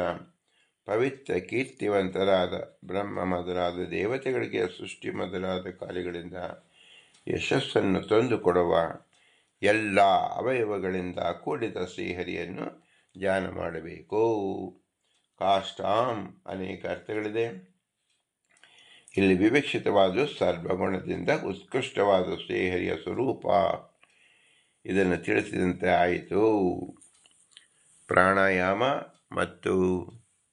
ಪವಿತ್ರ ಕೀರ್ತಿವಂತರಾದ ಬ್ರಹ್ಮ ಮೊದಲಾದ ದೇವತೆಗಳಿಗೆ ಸೃಷ್ಟಿ ಮೊದಲಾದ ಕಾರ್ಯಗಳಿಂದ ಯಶಸ್ಸನ್ನು ತಂದುಕೊಡುವ ಎಲ್ಲ ಅವಯವಗಳಿಂದ ಕೂಡಿದ ಶ್ರೀಹರಿಯನ್ನು ಧ್ಯಾನ ಮಾಡಬೇಕು. ಕಾಷ್ಟಾಂ ಅನೇಕ ಅರ್ಥಗಳಿದೆ. ಇಲ್ಲಿ ವಿವಕ್ಷಿತವಾದ ಸರ್ವಗುಣದಿಂದ ಉತ್ಕೃಷ್ಟವಾದ ಶ್ರೀಹರಿಯ ಸ್ವರೂಪ ಇದನ್ನು ತಿಳಿಸಿದಂತೆ ಆಯಿತು. ಪ್ರಾಣಾಯಾಮ ಮತ್ತು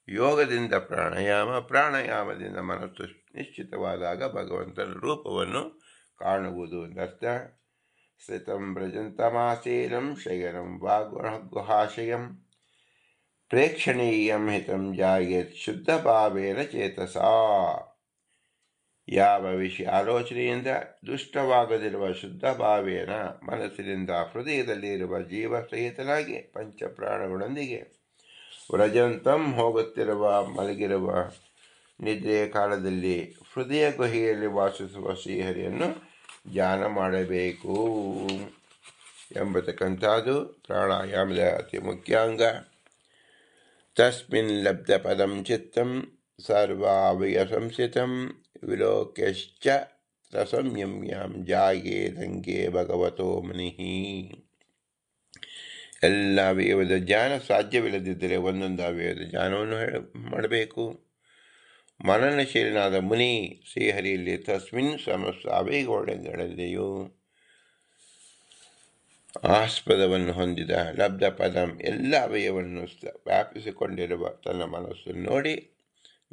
ಯೋಗದಿಂದ ಪ್ರಾಣಾಯಾಮದಿಂದ ಮನಸ್ಸು ನಿಶ್ಚಿತವಾದಾಗ ಭಗವಂತನ ರೂಪವನ್ನು ಕಾಣುವುದು ಎಂದರ್ಥ. ಸ್ಥಿತಂ ವ್ರಜಂತಮಾಸೀನಂ ಶಯನಂ ವಾಗುಹಾಶಯಂ ಪ್ರೇಕ್ಷಣೀಯಂ ಹಿತಂ ಜಾಯೇತ್ ಶುದ್ಧ ಭಾವೇನ ಚೇತಸಾ. ಯಾವ ವಿಷಯ ಆಲೋಚನೆಯಿಂದ ದುಷ್ಟವಾಗದಿರುವ ಶುದ್ಧ ಭಾವೇನ ಮನಸ್ಸಿನಿಂದ ಹೃದಯದಲ್ಲಿರುವ ಜೀವ ಸಹಿತನಾಗಿ ಪಂಚಪ್ರಾಣಗಳೊಂದಿಗೆ ವ್ರಜಂತಂ ಹೋಗುತ್ತಿರುವ ಮಲಗಿರುವ ನಿದ್ರೆಯ ಕಾಲದಲ್ಲಿ ಹೃದಯ ಗುಹೆಯಲ್ಲಿ ವಾಸಿಸುವ ಶ್ರೀಹರಿಯನ್ನು ಧ್ಯಾನ ಮಾಡಬೇಕು ಎಂಬತಕ್ಕಂಥದ್ದು ಪ್ರಾಣಾಯಾಮದ ಅತಿ ಮುಖ್ಯ ಅಂಗ. ತಸ್ಮಿನ್ ಲಬ್ಧ ಪದಂ ಚಿತ್ತಂ ಸರ್ವಾವಯ ಸಂಸ್ಥಿತಂ ವಿಲೋಕ್ಯಶ್ಚ ಸಂಯಮ್ಯಾಂ ಜಾಯೇದಂಗೆ ಭಗವತೋ ಮನಿಃ. ಎಲ್ಲ ಅವಯವದ ಧ್ಯಾನ ಸಾಧ್ಯವಿಲ್ಲದಿದ್ದರೆ ಒಂದೊಂದು ಅವಯವದ ಧ್ಯಾನವನ್ನು ಮಾಡಬೇಕು. ಮನನಶೀಲನಾದ ಮುನಿ ಶ್ರೀಹರಿಯಲ್ಲಿ ತಸ್ಮಿನ್ ಸಮಸ್ತ ಅವಯವಗಳಲ್ಲಿಯೂ ಆಸ್ಪದವನ್ನು ಹೊಂದಿದ ಲಬ್ಧ ಪದಂ ಎಲ್ಲ ಅವಯವನ್ನು ವ್ಯಾಪಿಸಿಕೊಂಡಿರುವ ತನ್ನ ಮನಸ್ಸನ್ನು ನೋಡಿ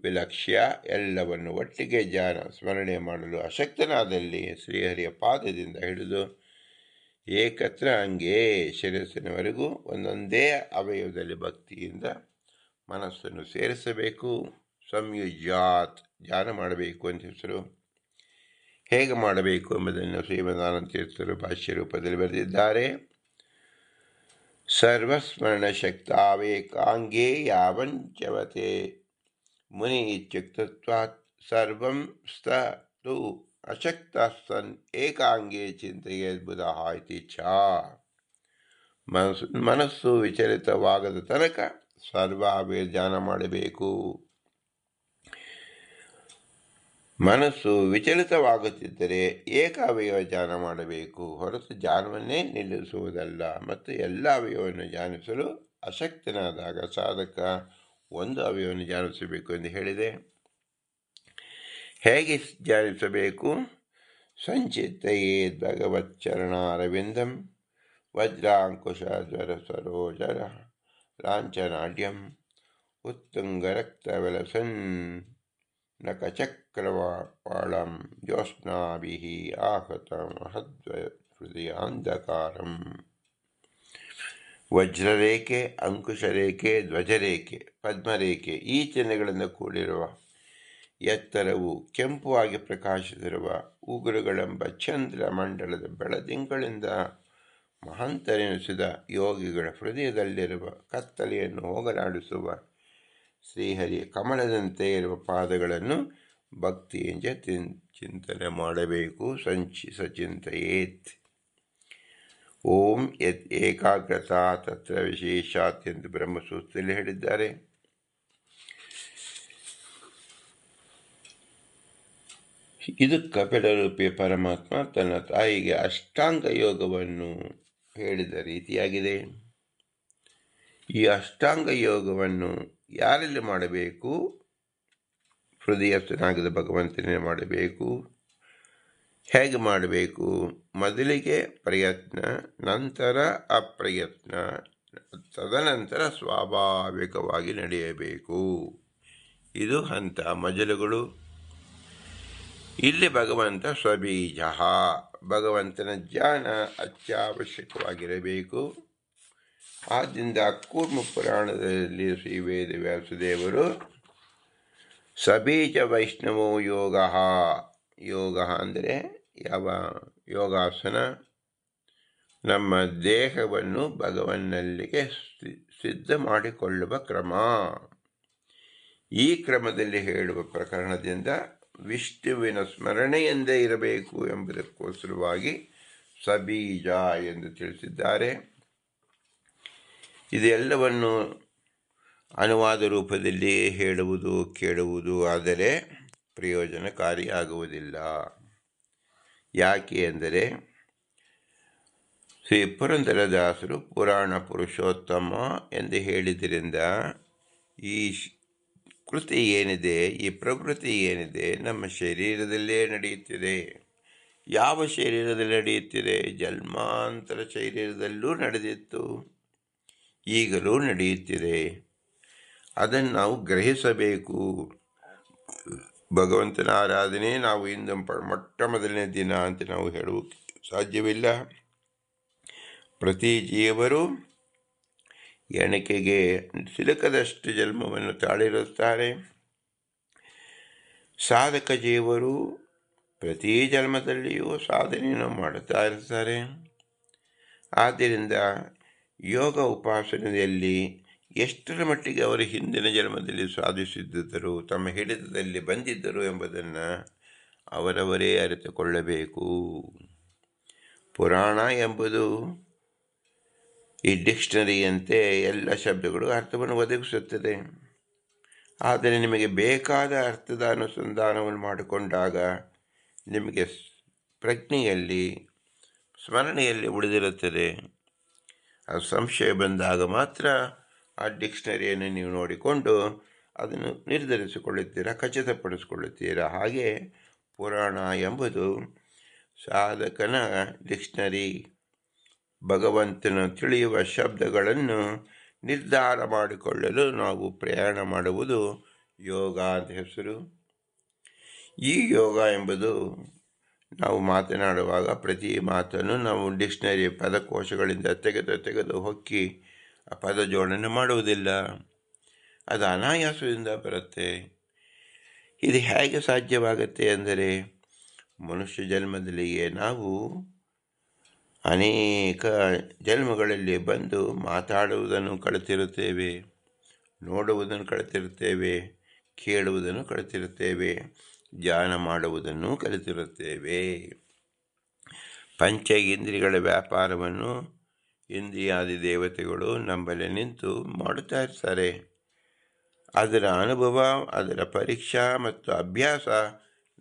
ವಿಲಕ್ಷ್ಯ ಎಲ್ಲವನ್ನು ಒಟ್ಟಿಗೆ ಧ್ಯಾನ ಸ್ಮರಣೆ ಮಾಡಲು ಅಶಕ್ತನಾದಲ್ಲಿ ಶ್ರೀಹರಿಯ ಪಾದದಿಂದ ಹಿಡಿದು ಏಕತ್ರ ಅಂಗೇ ಶಿರಸ್ಸಿನವರೆಗೂ ಒಂದೊಂದೇ ಅವಯವದಲ್ಲಿ ಭಕ್ತಿಯಿಂದ ಮನಸ್ಸನ್ನು ಸೇರಿಸಬೇಕು. ಸಂಯುಜ್ಯಾತ್ ಧ್ಯಾನ ಮಾಡಬೇಕು ಅಂತ ಹೆಸರು. ಹೇಗೆ ಮಾಡಬೇಕು ಎಂಬುದನ್ನು ಶ್ರೀಮದಾನಂದ ತೀರ್ಥರು ಭಾಷ್ಯ ರೂಪದಲ್ಲಿ ಬರೆದಿದ್ದಾರೆ. ಸರ್ವಸ್ಮರಣ ಶಕ್ತಾವೇಕಾಂಗೇ ಯಾವಂಚವತೆ ಮುನಿ ಇತ್ಯುಕ್ತತ್ವಾತ್ ಸರ್ವಂ ಸ್ತತು ಅಶಕ್ತಸ್ತನ್ ಏಕಾಂಗೇ ಚಿಂತೆಯೇದ್ ಬುಧಃ ಇತಿ ಛ. ಮನಸ್ಸು ವಿಚಲಿತವಾಗದ ತನಕ ಸರ್ವಾವಯ ಧ್ಯಾನ ಮಾಡಬೇಕು. ಮನಸ್ಸು ವಿಚಲಿತವಾಗುತ್ತಿದ್ದರೆ ಏಕಾವಯವ ಧ್ಯಾನ ಮಾಡಬೇಕು, ಹೊರತು ಧ್ಯಾನವನ್ನೇ ನಿಲ್ಲಿಸುವುದಲ್ಲ. ಮತ್ತು ಎಲ್ಲ ಅವಯವವನ್ನು ಧ್ಯಾನಿಸಲು ಅಶಕ್ತನಾದಾಗ ಸಾಧಕ ಒಂದು ಅವಯವನ್ನು ಧ್ಯಾನಿಸಬೇಕು ಎಂದು ಹೇಳಿದೆ. ಹೇಗೆ ಧ್ಯಾನಿಸಬೇಕು? ಸಂಚಿತ್ತಯೇದ್ ಭಗವಚ್ಚರಣಾರವಿಂದಂ ವಜ್ರಾಂಕುಶ ಜ್ವರ ಸರೋಜರ ಲಾಂಛನಾಡ್ಯಂ ಉತ್ತುಂಗರಕ್ತವಿಲಸನ್ ನಖಚಕ್ರವಾಳಂ ಜ್ಯೋತ್ಸ್ನಾಭಿಃ ಆಹತಂ ಹೃದಯಾಂಧಕಾರಂ. ವಜ್ರರೇಖೆ, ಅಂಕುಶರೇಖೆ, ಧ್ವಜರೇಖೆ, ಪದ್ಮರೇಖೆ ಈ ಚಿಹ್ನೆಗಳಿಂದ ಕೂಡಿರುವ ಎತ್ತರವು ಕೆಂಪು ಆಗಿ ಪ್ರಕಾಶಿಸಿರುವ ಉಗುರುಗಳೆಂಬ ಚಂದ್ರ ಮಂಡಲದ ಬೆಳದಿಂಗಳಿಂದ ಮಹಾಂತರೆನಿಸಿದ ಯೋಗಿಗಳ ಹೃದಯದಲ್ಲಿರುವ ಕತ್ತಲೆಯನ್ನು ಹೋಗಲಾಡಿಸುವ ಶ್ರೀಹರಿಯ ಕಮಲದಂತೆ ಇರುವ ಪಾದಗಳನ್ನು ಭಕ್ತಿಯಿಂದ ಚಿಂತನೆ ಮಾಡಬೇಕು. ಸಚಿಂತೆಯೇತ್. ಓಂ ಯತ್ ಏಕಾಗ್ರತಾ ತತ್ರ ವಿಶೇಷಾತ್ ಎಂದು ಬ್ರಹ್ಮಸೂತ್ರದಲ್ಲಿ ಹೇಳಿದ್ದಾರೆ. ಇದು ಕಪಿಲರೂಪಿ ಪರಮಾತ್ಮ ತನ್ನ ತಾಯಿಗೆ ಅಷ್ಟಾಂಗ ಯೋಗವನ್ನು ಹೇಳಿದ ರೀತಿಯಾಗಿದೆ. ಈ ಅಷ್ಟಾಂಗ ಯೋಗವನ್ನು ಯಾರಲ್ಲಿ ಮಾಡಬೇಕು? ಹೃದಯಸ್ಥನಾಗಿದ್ದ ಭಗವಂತನೇ ಮಾಡಬೇಕು. ಹೇಗೆ ಮಾಡಬೇಕು? ಮೊದಲಿಗೆ ಪ್ರಯತ್ನ, ನಂತರ ಅಪ್ರಯತ್ನ, ತದನಂತರ ಸ್ವಾಭಾವಿಕವಾಗಿ ನಡೆಯಬೇಕು. ಇದು ಹಂತ ಮಜಲುಗಳು. ಇಲ್ಲಿ ಭಗವಂತ ಸ್ವಬೀಜ. ಭಗವಂತನ ಜ್ಞಾನ ಅತ್ಯವಶ್ಯಕವಾಗಿರಬೇಕು. ಆದ್ದರಿಂದ ಕೂರ್ಮ ಪುರಾಣದಲ್ಲಿ ಶ್ರೀ ವೇದ ವ್ಯಾಸದೇವರು ಸಬೀಜ ವೈಷ್ಣವೋ ಯೋಗ, ಯೋಗ ಅಂದರೆ ಯಾವ ಯೋಗಾಸನ, ನಮ್ಮ ದೇಹವನ್ನು ಭಗವನ್ನಲ್ಲಿಗೆ ಸಿದ್ಧ ಮಾಡಿಕೊಳ್ಳುವ ಕ್ರಮ. ಈ ಕ್ರಮದಲ್ಲಿ ಹೇಳುವ ಪ್ರಕರಣದಿಂದ ವಿಷ್ಣುವಿನ ಸ್ಮರಣೆಯೆಂದೇ ಇರಬೇಕು ಎಂಬುದಕ್ಕೋಸ್ಕರವಾಗಿ ಸಬೀಜ ಎಂದು ತಿಳಿಸಿದ್ದಾರೆ. ಇದೆಲ್ಲವನ್ನು ಅನುವಾದ ರೂಪದಲ್ಲಿ ಹೇಳುವುದು ಕೇಳುವುದು ಆದರೆ ಪ್ರಯೋಜನಕಾರಿಯಾಗುವುದಿಲ್ಲ. ಯಾಕೆ ಅಂದರೆ ಶ್ರೀ ಪುರಂದರದಾಸರು ಪುರಾಣ ಪುರುಷೋತ್ತಮ ಎಂದು ಹೇಳಿದ್ದರಿಂದ ಈ ಕೃತಿ ಏನಿದೆ, ಈ ಪ್ರಕೃತಿ ಏನಿದೆ, ನಮ್ಮ ಶರೀರದಲ್ಲೇ ನಡೆಯುತ್ತಿದೆ. ಯಾವ ಶರೀರದಲ್ಲಿ ನಡೆಯುತ್ತಿದೆ? ಜನ್ಮಾಂತರ ಶರೀರದಲ್ಲೂ ನಡೆದಿತ್ತು, ಈಗಲೂ ನಡೆಯುತ್ತಿದೆ. ಅದನ್ನು ನಾವು ಗ್ರಹಿಸಬೇಕು. ಭಗವಂತನ ಆರಾಧನೆ ನಾವು ಇಂದು ಮೊಟ್ಟ ಮೊದಲನೇ ದಿನ ಅಂತ ನಾವು ಹೇಳುವುದಕ್ಕೆ ಸಾಧ್ಯವಿಲ್ಲ. ಪ್ರತಿ ಜೀವರು ಎಣಿಕೆಗೆ ಸಿಲುಕದಷ್ಟು ಜನ್ಮವನ್ನು ತಾಳಿರುತ್ತಾರೆ. ಸಾಧಕ ಜೀವರು ಪ್ರತಿ ಜನ್ಮದಲ್ಲಿಯೂ ಸಾಧನೆಯನ್ನು ಮಾಡುತ್ತಾ ಇರ್ತಾರೆ. ಆದ್ದರಿಂದ ಯೋಗ ಉಪಾಸನೆಯಲ್ಲಿ ಎಷ್ಟರ ಮಟ್ಟಿಗೆ ಅವರು ಹಿಂದಿನ ಜನ್ಮದಲ್ಲಿ ಸಾಧಿಸಿದ್ದರು, ತಮ್ಮ ಹಿಡಿತದಲ್ಲಿ ಬಂದಿದ್ದರು ಎಂಬುದನ್ನು ಅವರವರೇ ಅರಿತುಕೊಳ್ಳಬೇಕು. ಪುರಾಣ ಎಂಬುದು ಈ ಡಿಕ್ಷನರಿಯಂತೆ ಎಲ್ಲ ಶಬ್ದಗಳು ಅರ್ಥವನ್ನು ಒದಗಿಸುತ್ತದೆ. ಆದರೆ ನಿಮಗೆ ಬೇಕಾದ ಅರ್ಥದ ಅನುಸಂಧಾನವನ್ನು ಮಾಡಿಕೊಂಡಾಗ ನಿಮಗೆ ಪ್ರಜ್ಞೆಯಲ್ಲಿ, ಸ್ಮರಣೆಯಲ್ಲಿ ಉಳಿದಿರುತ್ತದೆ. ಅದು ಸಂಶಯ ಬಂದಾಗ ಮಾತ್ರ ಆ ಡಿಕ್ಷನರಿಯನ್ನು ನೀವು ನೋಡಿಕೊಂಡು ಅದನ್ನು ನಿರ್ಧರಿಸಿಕೊಳ್ಳುತ್ತೀರಾ, ಖಚಿತಪಡಿಸಿಕೊಳ್ಳುತ್ತೀರಾ. ಹಾಗೆ ಪುರಾಣ ಎಂಬುದು ಸಾಧಕನ ಡಿಕ್ಷನರಿ. ಭಗವಂತನ ತಿಳಿಯುವ ಶಬ್ದಗಳನ್ನು ನಿರ್ಧಾರ ಮಾಡಿಕೊಳ್ಳಲು ನಾವು ಪ್ರಯಾಣ ಮಾಡುವುದು ಯೋಗ ಅಂತ ಹೆಸರು. ಈ ಯೋಗ ಎಂಬುದು ನಾವು ಮಾತನಾಡುವಾಗ ಪ್ರತಿ ಮಾತನ್ನು ನಾವು ಡಿಕ್ಷನರಿ ಪದಕೋಶಗಳಿಂದ ತೆಗೆದು ಹೊಕ್ಕಿ ಆ ಪದ ಜೋಡಣೆ ಮಾಡುವುದಿಲ್ಲ. ಅದು ಅನಾಯಾಸದಿಂದ ಬರುತ್ತೆ. ಇದು ಹೇಗೆ ಸಾಧ್ಯವಾಗುತ್ತೆ ಅಂದರೆ, ಮನುಷ್ಯ ಜನ್ಮದಲ್ಲಿಯೇ ನಾವು ಅನೇಕ ಜನ್ಮಗಳಲ್ಲಿ ಬಂದು ಮಾತಾಡುವುದನ್ನು ಕಲಿತಿರುತ್ತೇವೆ, ನೋಡುವುದನ್ನು ಕಲಿತಿರುತ್ತೇವೆ, ಕೇಳುವುದನ್ನು ಕಲಿತಿರುತ್ತೇವೆ, ಧ್ಯಾನ ಮಾಡುವುದನ್ನು ಕಲಿತಿರುತ್ತೇವೆ. ಪಂಚ ಇಂದ್ರಿಯಗಳ ವ್ಯಾಪಾರವನ್ನು ಇಂದ್ರಿಯಾದಿ ದೇವತೆಗಳು ನಮ್ಮಲ್ಲಿ ನಿಂತು ಮಾಡುತ್ತಾ ಇರ್ತಾರೆ. ಅದರ ಅನುಭವ, ಅದರ ಪರೀಕ್ಷಾ ಮತ್ತು ಅಭ್ಯಾಸ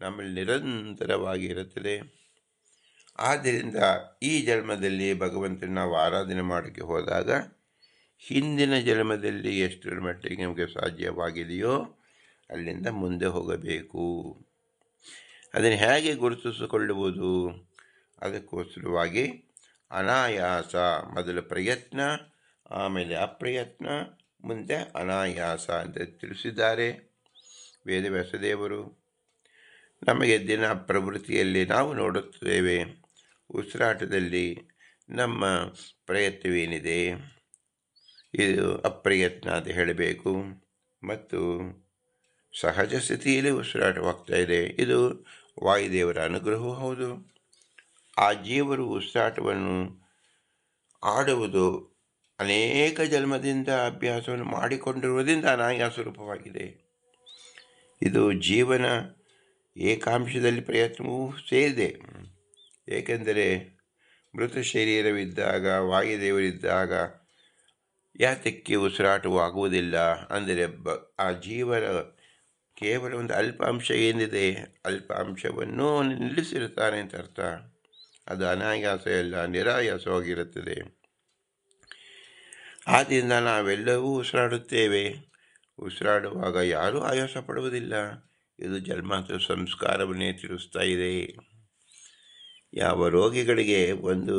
ನಮ್ಮಲ್ಲಿ ನಿರಂತರವಾಗಿ ಇರುತ್ತದೆ. ಆದ್ದರಿಂದ ಈ ಜನ್ಮದಲ್ಲಿ ಭಗವಂತನ ನಾವು ಆರಾಧನೆ ಮಾಡೋಕ್ಕೆ ಹೋದಾಗ ಹಿಂದಿನ ಜನ್ಮದಲ್ಲಿ ಎಷ್ಟರ ಮಟ್ಟಿಗೆ ನಮಗೆ ಸಾಧ್ಯವಾಗಿದೆಯೋ ಅಲ್ಲಿಂದ ಮುಂದೆ ಹೋಗಬೇಕು. ಅದನ್ನು ಹೇಗೆ ಗುರುತಿಸಿಕೊಳ್ಳುವುದು? ಅದಕ್ಕೋಸ್ಕರವಾಗಿ ಅನಾಯಾಸ, ಮೊದಲು ಪ್ರಯತ್ನ, ಆಮೇಲೆ ಅಪ್ರಯತ್ನ, ಮುಂದೆ ಅನಾಯಾಸ ಅಂತ ತಿಳಿಸಿದ್ದಾರೆ ವೇದವ್ಯಾಸದೇವರು. ನಮಗೆ ದಿನ ಪ್ರವೃತ್ತಿಯಲ್ಲಿ ನಾವು ನೋಡುತ್ತೇವೆ, ಉಸಿರಾಟದಲ್ಲಿ ನಮ್ಮ ಪ್ರಯತ್ನವೇನಿದೆ, ಇದು ಅಪ್ರಯತ್ನ ಅಂತ ಹೇಳಬೇಕು. ಮತ್ತು ಸಹಜ ಸ್ಥಿತಿಯಲ್ಲಿ ಉಸಿರಾಟವಾಗ್ತಾ ಇದೆ, ಇದು ವಾಯುದೇವರ ಅನುಗ್ರಹವೂ ಹೌದು. ಆ ಜೀವರು ಉಸಿರಾಟವನ್ನು ಆಡುವುದು ಅನೇಕ ಜನ್ಮದಿಂದ ಅಭ್ಯಾಸವನ್ನು ಮಾಡಿಕೊಂಡಿರುವುದರಿಂದ ಅನಾಯಾಸ ರೂಪವಾಗಿದೆ. ಇದು ಜೀವನ ಏಕಾಂಶದಲ್ಲಿ ಪ್ರಯತ್ನವೂ ಸೇರಿದೆ. ಏಕೆಂದರೆ ಮೃತ ಶರೀರವಿದ್ದಾಗ, ವಾಯುದೇವರಿದ್ದಾಗ ಯಾತಕ್ಕೆ ಉಸಿರಾಟವೂ ಆಗುವುದಿಲ್ಲ ಅಂದರೆ ಆ ಜೀವನ ಕೇವಲ ಒಂದು ಅಲ್ಪ ಅಂಶ ಏನಿದೆ, ಅಲ್ಪ ಅಂಶವನ್ನು ನಿಲ್ಲಿಸಿರುತ್ತಾನೆ ಅಂತ ಅರ್ಥ. ಅದು ಅನಾಯಾಸ ಎಲ್ಲ ನಿರಾಯಾಸವಾಗಿರುತ್ತದೆ. ಆದ್ದರಿಂದ ನಾವೆಲ್ಲವೂ ಉಸಿರಾಡುತ್ತೇವೆ. ಉಸಿರಾಡುವಾಗ ಯಾರೂ ಆಯಾಸ ಪಡುವುದಿಲ್ಲ. ಇದು ಜನ್ಮಾಂತರ ಸಂಸ್ಕಾರವನ್ನೇ ತಿಳಿಸ್ತಾ ಇದೆ. ಯಾವ ರೋಗಿಗಳಿಗೆ ಒಂದು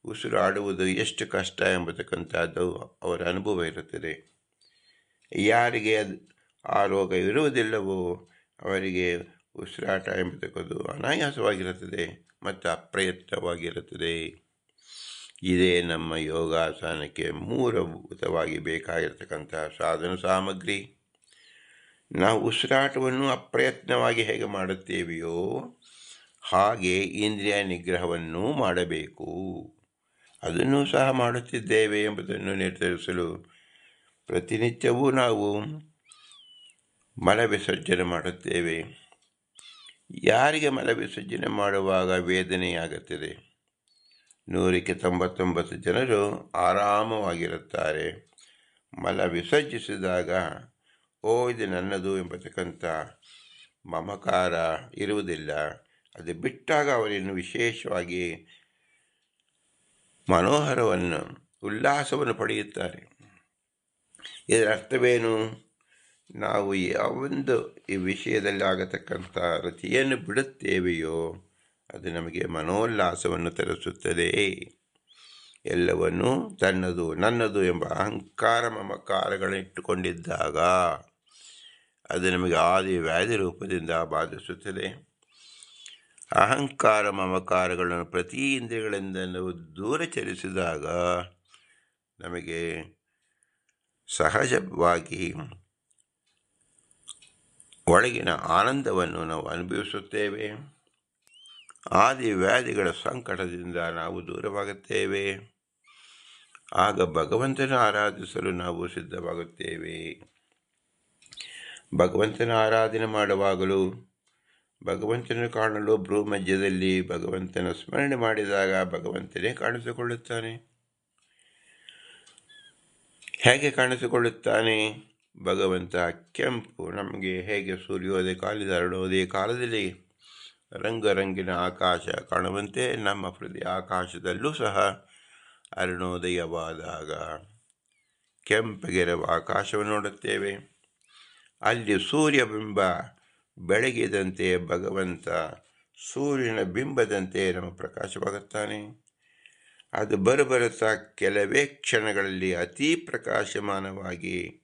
ಉಸಿರಾಡುವುದು ಎಷ್ಟು ಕಷ್ಟ ಎಂಬತಕ್ಕಂಥದ್ದು ಅವರ ಅನುಭವ ಇರುತ್ತದೆ. ಯಾರಿಗೆ ಆ ರೋಗ ಇರುವುದಿಲ್ಲವೋ ಅವರಿಗೆ ಉಸಿರಾಟ ಎಂಬತಕ್ಕದ್ದು ಅನಾಯಾಸವಾಗಿರುತ್ತದೆ ಮತ್ತು ಅಪ್ರಯತ್ನವಾಗಿರುತ್ತದೆ. ಇದೇ ನಮ್ಮ ಯೋಗಾಸನಕ್ಕೆ ಮೂಲಭೂತವಾಗಿ ಬೇಕಾಗಿರತಕ್ಕಂಥ ಸಾಧನ ಸಾಮಗ್ರಿ. ನಾವು ಉಸಿರಾಟವನ್ನು ಅಪ್ರಯತ್ನವಾಗಿ ಹೇಗೆ ಮಾಡುತ್ತೇವೆಯೋ ಹಾಗೆ ಇಂದ್ರಿಯ ನಿಗ್ರಹವನ್ನು ಮಾಡಬೇಕು. ಅದನ್ನು ಸಹ ಮಾಡುತ್ತಿದ್ದೇವೆ ಎಂಬುದನ್ನು ನಿರ್ಧರಿಸಲು ಪ್ರತಿನಿತ್ಯವೂ ನಾವು ಮಲ ವಿಸರ್ಜನೆ ಮಾಡುತ್ತೇವೆ. ಯಾರಿಗೆ ಮಲ ವಿಸರ್ಜನೆ ಮಾಡುವಾಗ ವೇದನೆಯಾಗುತ್ತದೆ? 100ಕ್ಕೆ 99 ಜನರು ಆರಾಮವಾಗಿರುತ್ತಾರೆ. ಮಲ ವಿಸರ್ಜಿಸಿದಾಗ ಇದು ನನ್ನದು ಎಂಬತಕ್ಕಂಥ ಮಮಕಾರ ಇರುವುದಿಲ್ಲ. ಅದು ಬಿಟ್ಟಾಗ ಅವರಿನ್ನು ವಿಶೇಷವಾಗಿ ಮನೋಹರವನ್ನು ಉಲ್ಲಾಸವನ್ನು ಪಡೆಯುತ್ತಾರೆ. ಇದರ ಅರ್ಥವೇನು? ನಾವು ಯಾವೊಂದು ಈ ವಿಷಯದಲ್ಲಿ ಆಗತಕ್ಕಂಥ ರತಿಯನ್ನು ಬಿಡುತ್ತೇವೆಯೋ ಅದು ನಮಗೆ ಮನೋಲ್ಲಾಸವನ್ನು ತರಿಸುತ್ತದೆ. ಎಲ್ಲವನ್ನೂ ತನ್ನದು ನನ್ನದು ಎಂಬ ಅಹಂಕಾರ ಮಮಕಾರಗಳನ್ನಿಟ್ಟುಕೊಂಡಿದ್ದಾಗ ಅದು ನಮಗೆ ಆದಿ ವ್ಯಾಧಿ ರೂಪದಿಂದ ಬಾಧಿಸುತ್ತದೆ. ಅಹಂಕಾರ ಮಮಕಾರಗಳನ್ನು ಪ್ರತಿ ಇಂದ್ರಿಯಗಳಿಂದ ನಾವು ದೂರ ಚಲಿಸಿದಾಗ ನಮಗೆ ಸಹಜವಾಗಿ ಒಳಗಿನ ಆನಂದವನ್ನು ನಾವು ಅನುಭವಿಸುತ್ತೇವೆ. ಆದಿ ವ್ಯಾಧಿಗಳ ಸಂಕಟದಿಂದ ನಾವು ದೂರವಾಗುತ್ತೇವೆ. ಆಗ ಭಗವಂತನ ಆರಾಧಿಸಲು ನಾವು ಸಿದ್ಧವಾಗುತ್ತೇವೆ. ಭಗವಂತನ ಆರಾಧನೆ ಮಾಡುವಾಗಲೂ ಭಗವಂತನ ಕಾಣಲು ಭ್ರೂಮಧ್ಯದಲ್ಲಿ ಭಗವಂತನ ಸ್ಮರಣೆ ಮಾಡಿದಾಗ ಭಗವಂತನೇ ಕಾಣಿಸಿಕೊಳ್ಳುತ್ತಾನೆ. ಹೇಗೆ ಕಾಣಿಸಿಕೊಳ್ಳುತ್ತಾನೆ? ಭಗವಂತ ಕೆಂಪು, ನಮಗೆ ಹೇಗೆ ಸೂರ್ಯೋದಯ ಕಾಲದ ಅರುಣೋದಯ ಕಾಲದಲ್ಲಿ ರಂಗರಂಗಿನ ಆಕಾಶ ಕಾಣುವಂತೆ ನಮ್ಮ ಹೃದಯ ಆಕಾಶದಲ್ಲೂ ಸಹ ಅರುಣೋದಯವಾದಾಗ ಕೆಂಪಗಿರುವ ಆಕಾಶವನ್ನು ನೋಡುತ್ತೇವೆ. ಅಲ್ಲಿ ಸೂರ್ಯಬಿಂಬ ಬೆಳಗಿದಂತೆ ಭಗವಂತ ಸೂರ್ಯನ ಬಿಂಬದಂತೆ ನಮ್ಮ ಪ್ರಕಾಶವಾಗುತ್ತಾನೆ. ಅದು ಬರುತ್ತಾ ಕೆಲವೇ ಕ್ಷಣಗಳಲ್ಲಿ ಅತಿ ಪ್ರಕಾಶಮಾನವಾಗಿ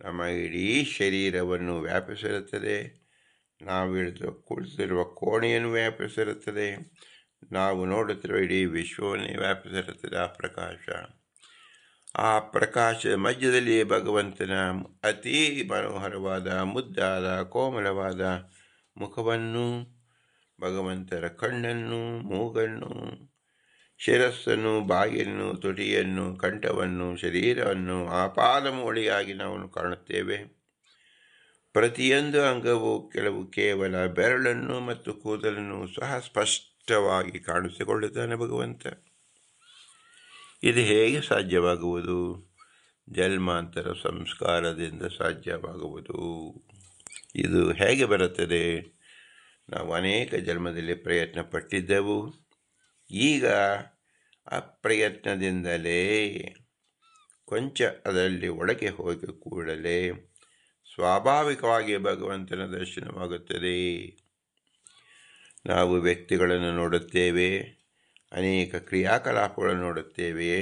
ನಮ್ಮ ಇಡೀ ಶರೀರವನ್ನು ವ್ಯಾಪಿಸಿರುತ್ತದೆ. ನಾವು ಕುಳಿತಿರುವ ಕೋಣೆಯನ್ನು ವ್ಯಾಪಿಸಿರುತ್ತದೆ. ನಾವು ನೋಡುತ್ತಿರುವ ಇಡೀ ವಿಶ್ವವನ್ನೇ ವ್ಯಾಪಿಸಿರುತ್ತದೆ ಆ ಪ್ರಕಾಶ. ಆ ಪ್ರಕಾಶದ ಮಧ್ಯದಲ್ಲಿ ಭಗವಂತನ ಅತೀ ಮನೋಹರವಾದ ಮುದ್ದಾದ ಕೋಮಲವಾದ ಮುಖವನ್ನು, ಭಗವಂತನ ಕಣ್ಣನ್ನು, ಮೂಗನ್ನು, ಶಿರಸ್ಸನ್ನು, ಬಾಯಿಯನ್ನು, ತುಟಿಯನ್ನು, ಕಂಠವನ್ನು, ಶರೀರವನ್ನು ಆಪಾದಮೂಳಿಯಾಗಿ ನಾವು ಕಾಣುತ್ತೇವೆ. ಪ್ರತಿಯೊಂದು ಅಂಗವು ಕೇವಲ ಬೆರಳನ್ನು ಮತ್ತು ಕೂದಲನ್ನು ಸಹ ಸ್ಪಷ್ಟವಾಗಿ ಕಾಣಿಸಿಕೊಳ್ಳುತ್ತಾನೆ ಭಗವಂತ. ಇದು ಹೇಗೆ ಸಾಧ್ಯವಾಗುವುದು? ಜನ್ಮಾಂತರ ಸಂಸ್ಕಾರದಿಂದ ಸಾಧ್ಯವಾಗುವುದು. ಇದು ಹೇಗೆ ಬರುತ್ತದೆ? ನಾವು ಅನೇಕ ಜನ್ಮದಲ್ಲಿ ಪ್ರಯತ್ನ ಪಟ್ಟಿದ್ದೆವು. ಈಗ ಆ ಪ್ರಯತ್ನದಿಂದಲೇ ಕೊಂಚ ಅದರಲ್ಲಿ ಒಳಗೆ ಹೋಗಿ ಕೂಡಲೇ ಸ್ವಾಭಾವಿಕವಾಗಿ ಭಗವಂತನ ದರ್ಶನವಾಗುತ್ತದೆ. ನಾವು ವ್ಯಕ್ತಿಗಳನ್ನು ನೋಡುತ್ತೇವೆ, ಅನೇಕ ಕ್ರಿಯಾಕಲಾಪಗಳನ್ನು ನೋಡುತ್ತೇವೆ.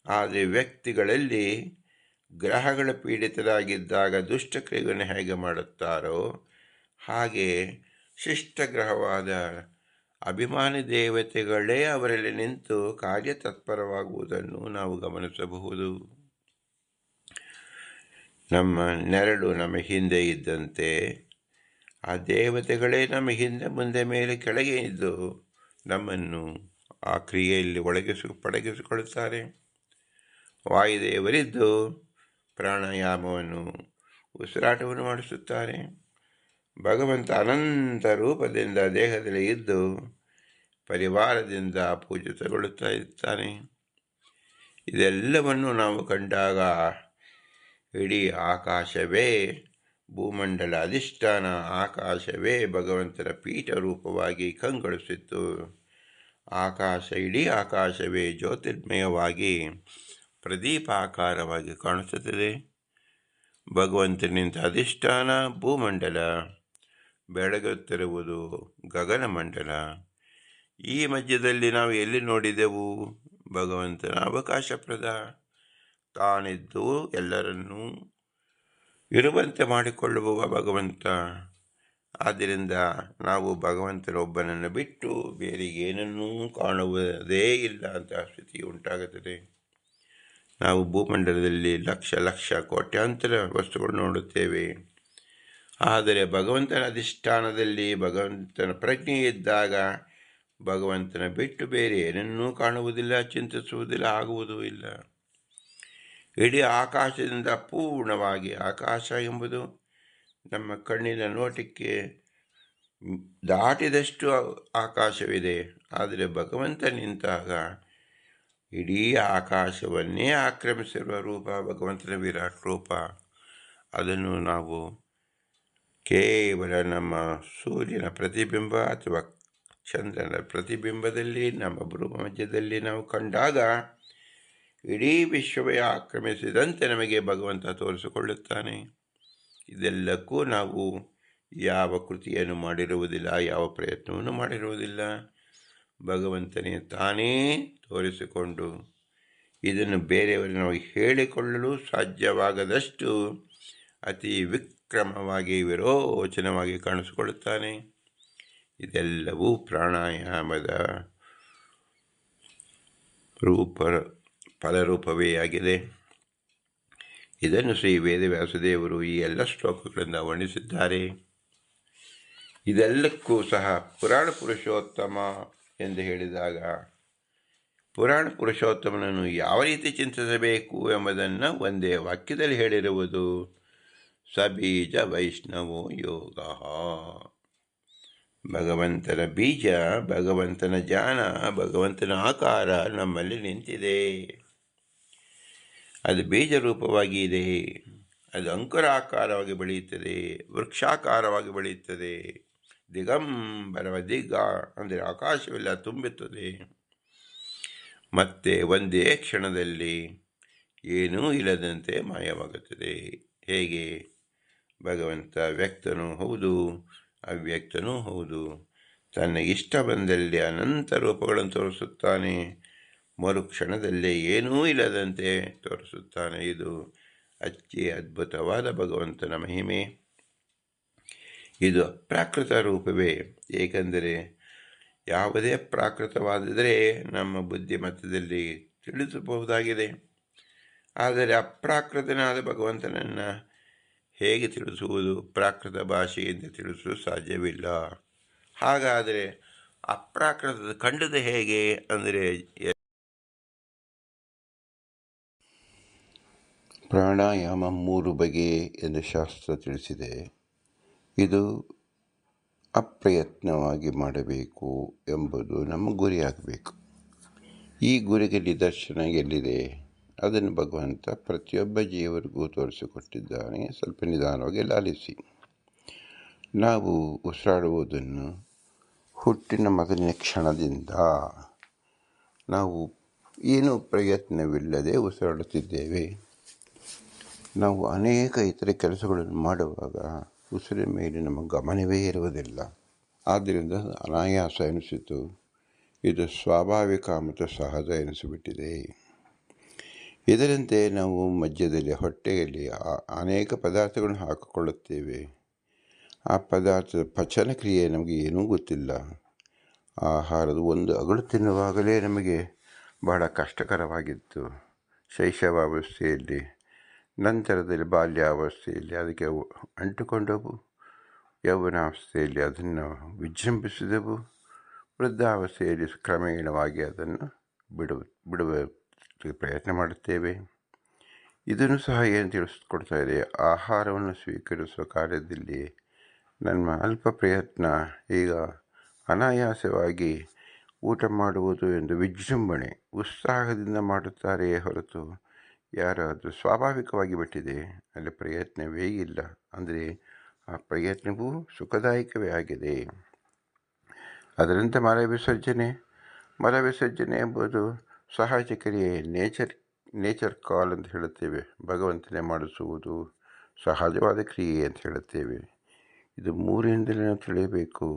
ಆದರೆ ವ್ಯಕ್ತಿಗಳಲ್ಲಿ ಗ್ರಹಗಳ ಪೀಡಿತರಾಗಿದ್ದಾಗ ದುಷ್ಟಕ್ರಿಯೆಗಳನ್ನು ಹೇಗೆ ಮಾಡುತ್ತಾರೋ ಹಾಗೆ ಶಿಷ್ಟಗ್ರಹವಾದ ಅಭಿಮಾನಿ ದೇವತೆಗಳೇ ಅವರಲ್ಲಿ ನಿಂತು ಕಾರ್ಯತತ್ಪರವಾಗುವುದನ್ನು ನಾವು ಗಮನಿಸಬಹುದು. ನಮ್ಮ ನೆರಳು ನಮ್ಮ ಹಿಂದೆ ಇದ್ದಂತೆ ಆ ದೇವತೆಗಳೇ ನಮ್ಮ ಹಿಂದೆ ಮುಂದೆ ಮೇಲೆ ಕೆಳಗೆ ಇದ್ದು ನಮ್ಮನ್ನು ಆ ಕ್ರಿಯೆಯಲ್ಲಿ ಪಡಗಿಸಿಕೊಳ್ಳುತ್ತಾರೆ. ವಾಯುದೇವರಿದ್ದು ಪ್ರಾಣಾಯಾಮವನ್ನು, ಉಸಿರಾಟವನ್ನು ಮಾಡಿಸುತ್ತಾರೆ. ಭಗವಂತ ಅನಂತ ರೂಪದಿಂದ ದೇಹದಲ್ಲಿ ಇದ್ದು ಪರಿವಾರದಿಂದ ಪೂಜಿತಗೊಳ್ಳುತ್ತಾ ಇರ್ತಾನೆ. ಇದೆಲ್ಲವನ್ನು ನಾವು ಕಂಡಾಗ ಇಡೀ ಆಕಾಶವೇ, ಭೂಮಂಡಲ ಅಧಿಷ್ಠಾನ ಆಕಾಶವೇ ಭಗವಂತನ ಪೀಠ ರೂಪವಾಗಿ ಕಂಗೊಳಿಸಿತ್ತು. ಇಡೀ ಆಕಾಶವೇ ಜ್ಯೋತಿರ್ಮಯವಾಗಿ ಪ್ರದೀಪಾಕಾರವಾಗಿ ಕಾಣಿಸುತ್ತದೆ. ಭಗವಂತನಿಂದ ಅಧಿಷ್ಠಾನ ಭೂಮಂಡಲ, ಬೆಳಗುತ್ತಿರುವುದು ಗಗನಮಂಡಲ. ಈ ಮಧ್ಯದಲ್ಲಿ ನಾವು ಎಲ್ಲಿ ನೋಡಿದೆವು? ಭಗವಂತನ ಅವಕಾಶಪ್ರದ, ತಾನಿದ್ದು ಎಲ್ಲರನ್ನೂ ಇರುವಂತೆ ಮಾಡಿಕೊಳ್ಳುವ ಭಗವಂತ. ಆದ್ದರಿಂದ ನಾವು ಭಗವಂತನೊಬ್ಬನನ್ನು ಬಿಟ್ಟು ಬೇರೆ ಏನನ್ನೂ ಕಾಣುವುದೇ ಇಲ್ಲ ಅಂತ ಸ್ಥಿತಿ ಉಂಟಾಗುತ್ತದೆ. ನಾವು ಭೂಮಂಡಲದಲ್ಲಿ ಲಕ್ಷ ಲಕ್ಷ ಕೋಟ್ಯಾಂತರ ವಸ್ತುಗಳು ನೋಡುತ್ತೇವೆ. ಆದರೆ ಭಗವಂತನ ಅಧಿಷ್ಠಾನದಲ್ಲಿ ಭಗವಂತನ ಪ್ರಜ್ಞೆ ಇದ್ದಾಗ ಭಗವಂತನ ಬಿಟ್ಟು ಬೇರೆ ಏನನ್ನೂ ಕಾಣುವುದಿಲ್ಲ, ಚಿಂತಿಸುವುದಿಲ್ಲ, ಆಗುವುದೂ ಇಲ್ಲ. ಇಡೀ ಆಕಾಶದಿಂದ ಪೂರ್ಣವಾಗಿ, ಆಕಾಶ ಎಂಬುದು ನಮ್ಮ ಕಣ್ಣಿನ ನೋಟಕ್ಕೆ ದಾಟಿದಷ್ಟು ಆಕಾಶವಿದೆ. ಆದರೆ ಭಗವಂತ ನಿಂತಾಗ ಇಡೀ ಆಕಾಶವನ್ನೇ ಆಕ್ರಮಿಸಿರುವ ರೂಪ ಭಗವಂತನ ವಿರಾಟ್ ರೂಪ. ಅದನ್ನು ನಾವು ಕೇವಲ ನಮ್ಮ ಸೂರ್ಯನ ಪ್ರತಿಬಿಂಬ ಅಥವಾ ಚಂದ್ರನ ಪ್ರತಿಬಿಂಬದಲ್ಲಿ ನಮ್ಮ ಭ್ರೂಮ ಮಧ್ಯದಲ್ಲಿ ನಾವು ಕಂಡಾಗ ಇಡೀ ವಿಶ್ವವೇ ಆಕ್ರಮಿಸಿದಂತೆ ನಮಗೆ ಭಗವಂತ ತೋರಿಸಿಕೊಳ್ಳುತ್ತಾನೆ. ಇದೆಲ್ಲಕ್ಕೂ ನಾವು ಯಾವ ಕೃತಿಯನ್ನು ಮಾಡಿರುವುದಿಲ್ಲ, ಯಾವ ಪ್ರಯತ್ನವನ್ನು ಮಾಡಿರುವುದಿಲ್ಲ. ಭಗವಂತನೇ ತಾನೇ ತೋರಿಸಿಕೊಂಡು ಇದನ್ನು ಬೇರೆಯವರು ನಾವು ಹೇಳಿಕೊಳ್ಳಲು ಸಾಧ್ಯವಾಗದಷ್ಟು ಅತಿ ವಿಕ್ರಮವಾಗಿ ವಿರೋಚನವಾಗಿ ಕಾಣಿಸಿಕೊಳ್ಳುತ್ತಾನೆ. ಇದೆಲ್ಲವೂ ಪ್ರಾಣಾಯಾಮದ ಫಲರೂಪವೇ ಆಗಿದೆ. ಇದನ್ನು ಶ್ರೀ ವೇದವ್ಯಾಸದೇವರು ಈ ಎಲ್ಲ ಶ್ಲೋಕಗಳಿಂದ ವರ್ಣಿಸಿದ್ದಾರೆ. ಇದೆಲ್ಲಕ್ಕೂ ಸಹ ಪುರಾಣ ಪುರುಷೋತ್ತಮ ಎಂದು ಹೇಳಿದಾಗ ಪುರಾಣ ಪುರುಷೋತ್ತಮನನ್ನು ಯಾವ ರೀತಿ ಚಿಂತಿಸಬೇಕು ಎಂಬುದನ್ನು ಒಂದೇ ವಾಕ್ಯದಲ್ಲಿ ಹೇಳಿರುವುದು ಸಬೀಜ ವೈಷ್ಣವೋ ಯೋಗ. ಭಗವಂತನ ಬೀಜ, ಭಗವಂತನ ಜ್ಞಾನ, ಭಗವಂತನ ಆಕಾರ ನಮ್ಮಲ್ಲಿ ನಿಂತಿದೆ. ಅದು ಬೀಜ ರೂಪವಾಗಿ ಇದೆ. ಅದು ಅಂಕುರಾಕಾರವಾಗಿ ಬೆಳೆಯುತ್ತದೆ, ವೃಕ್ಷಾಕಾರವಾಗಿ ಬೆಳೆಯುತ್ತದೆ. ದಿಗಂಬರವ ದಿಗ್ಗ ಅಂದರೆ ಆಕಾಶವೆಲ್ಲ ತುಂಬುತ್ತದೆ. ಮತ್ತೆ ಒಂದೇ ಕ್ಷಣದಲ್ಲಿ ಏನೂ ಇಲ್ಲದಂತೆ ಮಾಯವಾಗುತ್ತದೆ. ಹೇಗೆ? ಭಗವಂತ ವ್ಯಕ್ತನೂ ಹೌದು, ಅವ್ಯಕ್ತನೂ ಹೌದು. ತನ್ನ ಇಷ್ಟ ಬಂದಲ್ಲಿ ಅನಂತ ರೂಪಗಳನ್ನು ತೋರಿಸುತ್ತಾನೆ, ಮರುಕ್ಷಣದಲ್ಲೇ ಏನೂ ಇಲ್ಲದಂತೆ ತೋರಿಸುತ್ತಾನೆ. ಇದು ಅತಿ ಅದ್ಭುತವಾದ ಭಗವಂತನ ಮಹಿಮೆ. ಇದು ಅಪ್ರಾಕೃತ ರೂಪವೇ. ಏಕೆಂದರೆ ಯಾವುದೇ ಪ್ರಾಕೃತವಾದರೆ ನಮ್ಮ ಬುದ್ಧಿಮಟ್ಟದಲ್ಲಿ ತಿಳಿಸಬಹುದಾಗಿದೆ. ಆದರೆ ಅಪ್ರಾಕೃತನಾದ ಭಗವಂತನನ್ನು ಹೇಗೆ ತಿಳಿಸುವುದು? ಪ್ರಾಕೃತ ಭಾಷೆಯಿಂದ ತಿಳಿಸಲು ಸಾಧ್ಯವಿಲ್ಲ. ಹಾಗಾದರೆ ಅಪ್ರಾಕೃತದ ಕಂಡದ ಹೇಗೆ ಅಂದರೆ, ಪ್ರಾಣಾಯಾಮ 3 ಬಗೆ ಎಂದು ಶಾಸ್ತ್ರ ತಿಳಿಸಿದೆ. ಇದು ಅಪ್ರಯತ್ನವಾಗಿ ಮಾಡಬೇಕು ಎಂಬುದು ನಮ್ಮ ಗುರಿಯಾಗಬೇಕು. ಈ ಗುರಿಗೆ ನಿದರ್ಶನ ಎಲ್ಲಿದೆ? ಅದನ್ನು ಭಗವಂತ ಪ್ರತಿಯೊಬ್ಬ ಜೀವರಿಗೂ ತೋರಿಸಿಕೊಟ್ಟಿದ್ದಾನೆ. ಸ್ವಲ್ಪ ನಿಧಾನವಾಗಿ ಲಾಲಿಸಿ. ನಾವು ಉಸಿರಾಡುವುದನ್ನು ಹುಟ್ಟಿನ ಮೊದಲನೇ ಕ್ಷಣದಿಂದ ನಾವು ಏನೂ ಪ್ರಯತ್ನವಿಲ್ಲದೆ ಉಸಿರಾಡುತ್ತಿದ್ದೇವೆ. ನಾವು ಅನೇಕ ಇತರ ಕೆಲಸಗಳನ್ನು ಮಾಡುವಾಗ ಉಸಿರಿನ ಮೇಲೆ ನಮ್ಮ ಗಮನವೇ ಇರುವುದಿಲ್ಲ. ಆದ್ದರಿಂದ ಅನಾಯಾಸ ಎನಿಸಿತು. ಇದು ಸ್ವಾಭಾವಿಕ ಮತ್ತು ಸಹಜ ಎನಿಸಿಬಿಟ್ಟಿದೆ. ಇದರಂತೆ ನಾವು ಮಧ್ಯದಲ್ಲಿ ಹೊಟ್ಟೆಯಲ್ಲಿ ಅನೇಕ ಪದಾರ್ಥಗಳನ್ನು ಹಾಕಿಕೊಳ್ಳುತ್ತೇವೆ. ಆ ಪದಾರ್ಥದ ಪಚನ ಕ್ರಿಯೆ ನಮಗೆ ಏನೂ ಗೊತ್ತಿಲ್ಲ. ಆಹಾರದ ಒಂದು ಅಗಳು ತಿನ್ನುವಾಗಲೇ ನಮಗೆ ಬಹಳ ಕಷ್ಟಕರವಾಗಿತ್ತು ಶೈಶವಾವಸ್ಥೆಯಲ್ಲಿ. ನಂತರದಲ್ಲಿ ಬಾಲ್ಯಾವಸ್ಥೆಯಲ್ಲಿ ಅದಕ್ಕೆ ಅಂಟುಕೊಂಡವು. ಯೌವನಾವಸ್ಥೆಯಲ್ಲಿ ಅದನ್ನು ವಿಜೃಂಭಿಸಿದವು. ವೃದ್ಧಾವಸ್ಥೆಯಲ್ಲಿ ಕ್ರಮೇಣವಾಗಿ ಅದನ್ನು ಬಿಡುವ ಪ್ರಯತ್ನ ಮಾಡುತ್ತೇವೆ. ಇದನ್ನು ಸಹ ಏನು ತಿಳಿಸ್ಕೊಡ್ತಾ ಇದೆ? ಆಹಾರವನ್ನು ಸ್ವೀಕರಿಸುವ ಕಾರ್ಯದಲ್ಲಿ ನಮ್ಮ ಅಲ್ಪ ಪ್ರಯತ್ನ ಈಗ ಅನಾಯಾಸವಾಗಿ ಊಟ ಮಾಡುವುದು ಎಂದು ವಿಜೃಂಭಣೆ ಉತ್ಸಾಹದಿಂದ ಮಾಡುತ್ತಾರೆಯೇ ಹೊರತು ಯಾರಾದರೂ ಸ್ವಾಭಾವಿಕವಾಗಿ ಬಿಟ್ಟಿದೆ. ಅಲ್ಲಿ ಪ್ರಯತ್ನವೇ ಇಲ್ಲ. ಅಂದರೆ ಆ ಪ್ರಯತ್ನವೂ ಸುಖದಾಯಕವೇ ಆಗಿದೆ. ಅದರಂತೆ ಮಲ ವಿಸರ್ಜನೆ ಎಂಬುದು ಸಹಜ ಕ್ರಿಯೆ, ನೇಚರ್ ಕಾಲ್ ಅಂತ ಹೇಳುತ್ತೇವೆ. ಭಗವಂತನೇ ಮಾಡಿಸುವುದು ಸಹಜವಾದ ಕ್ರಿಯೆ ಅಂತ ಹೇಳುತ್ತೇವೆ. ಇದು 3ರಿಂದಲೇ ನಾವು ತಿಳಿಯಬೇಕು.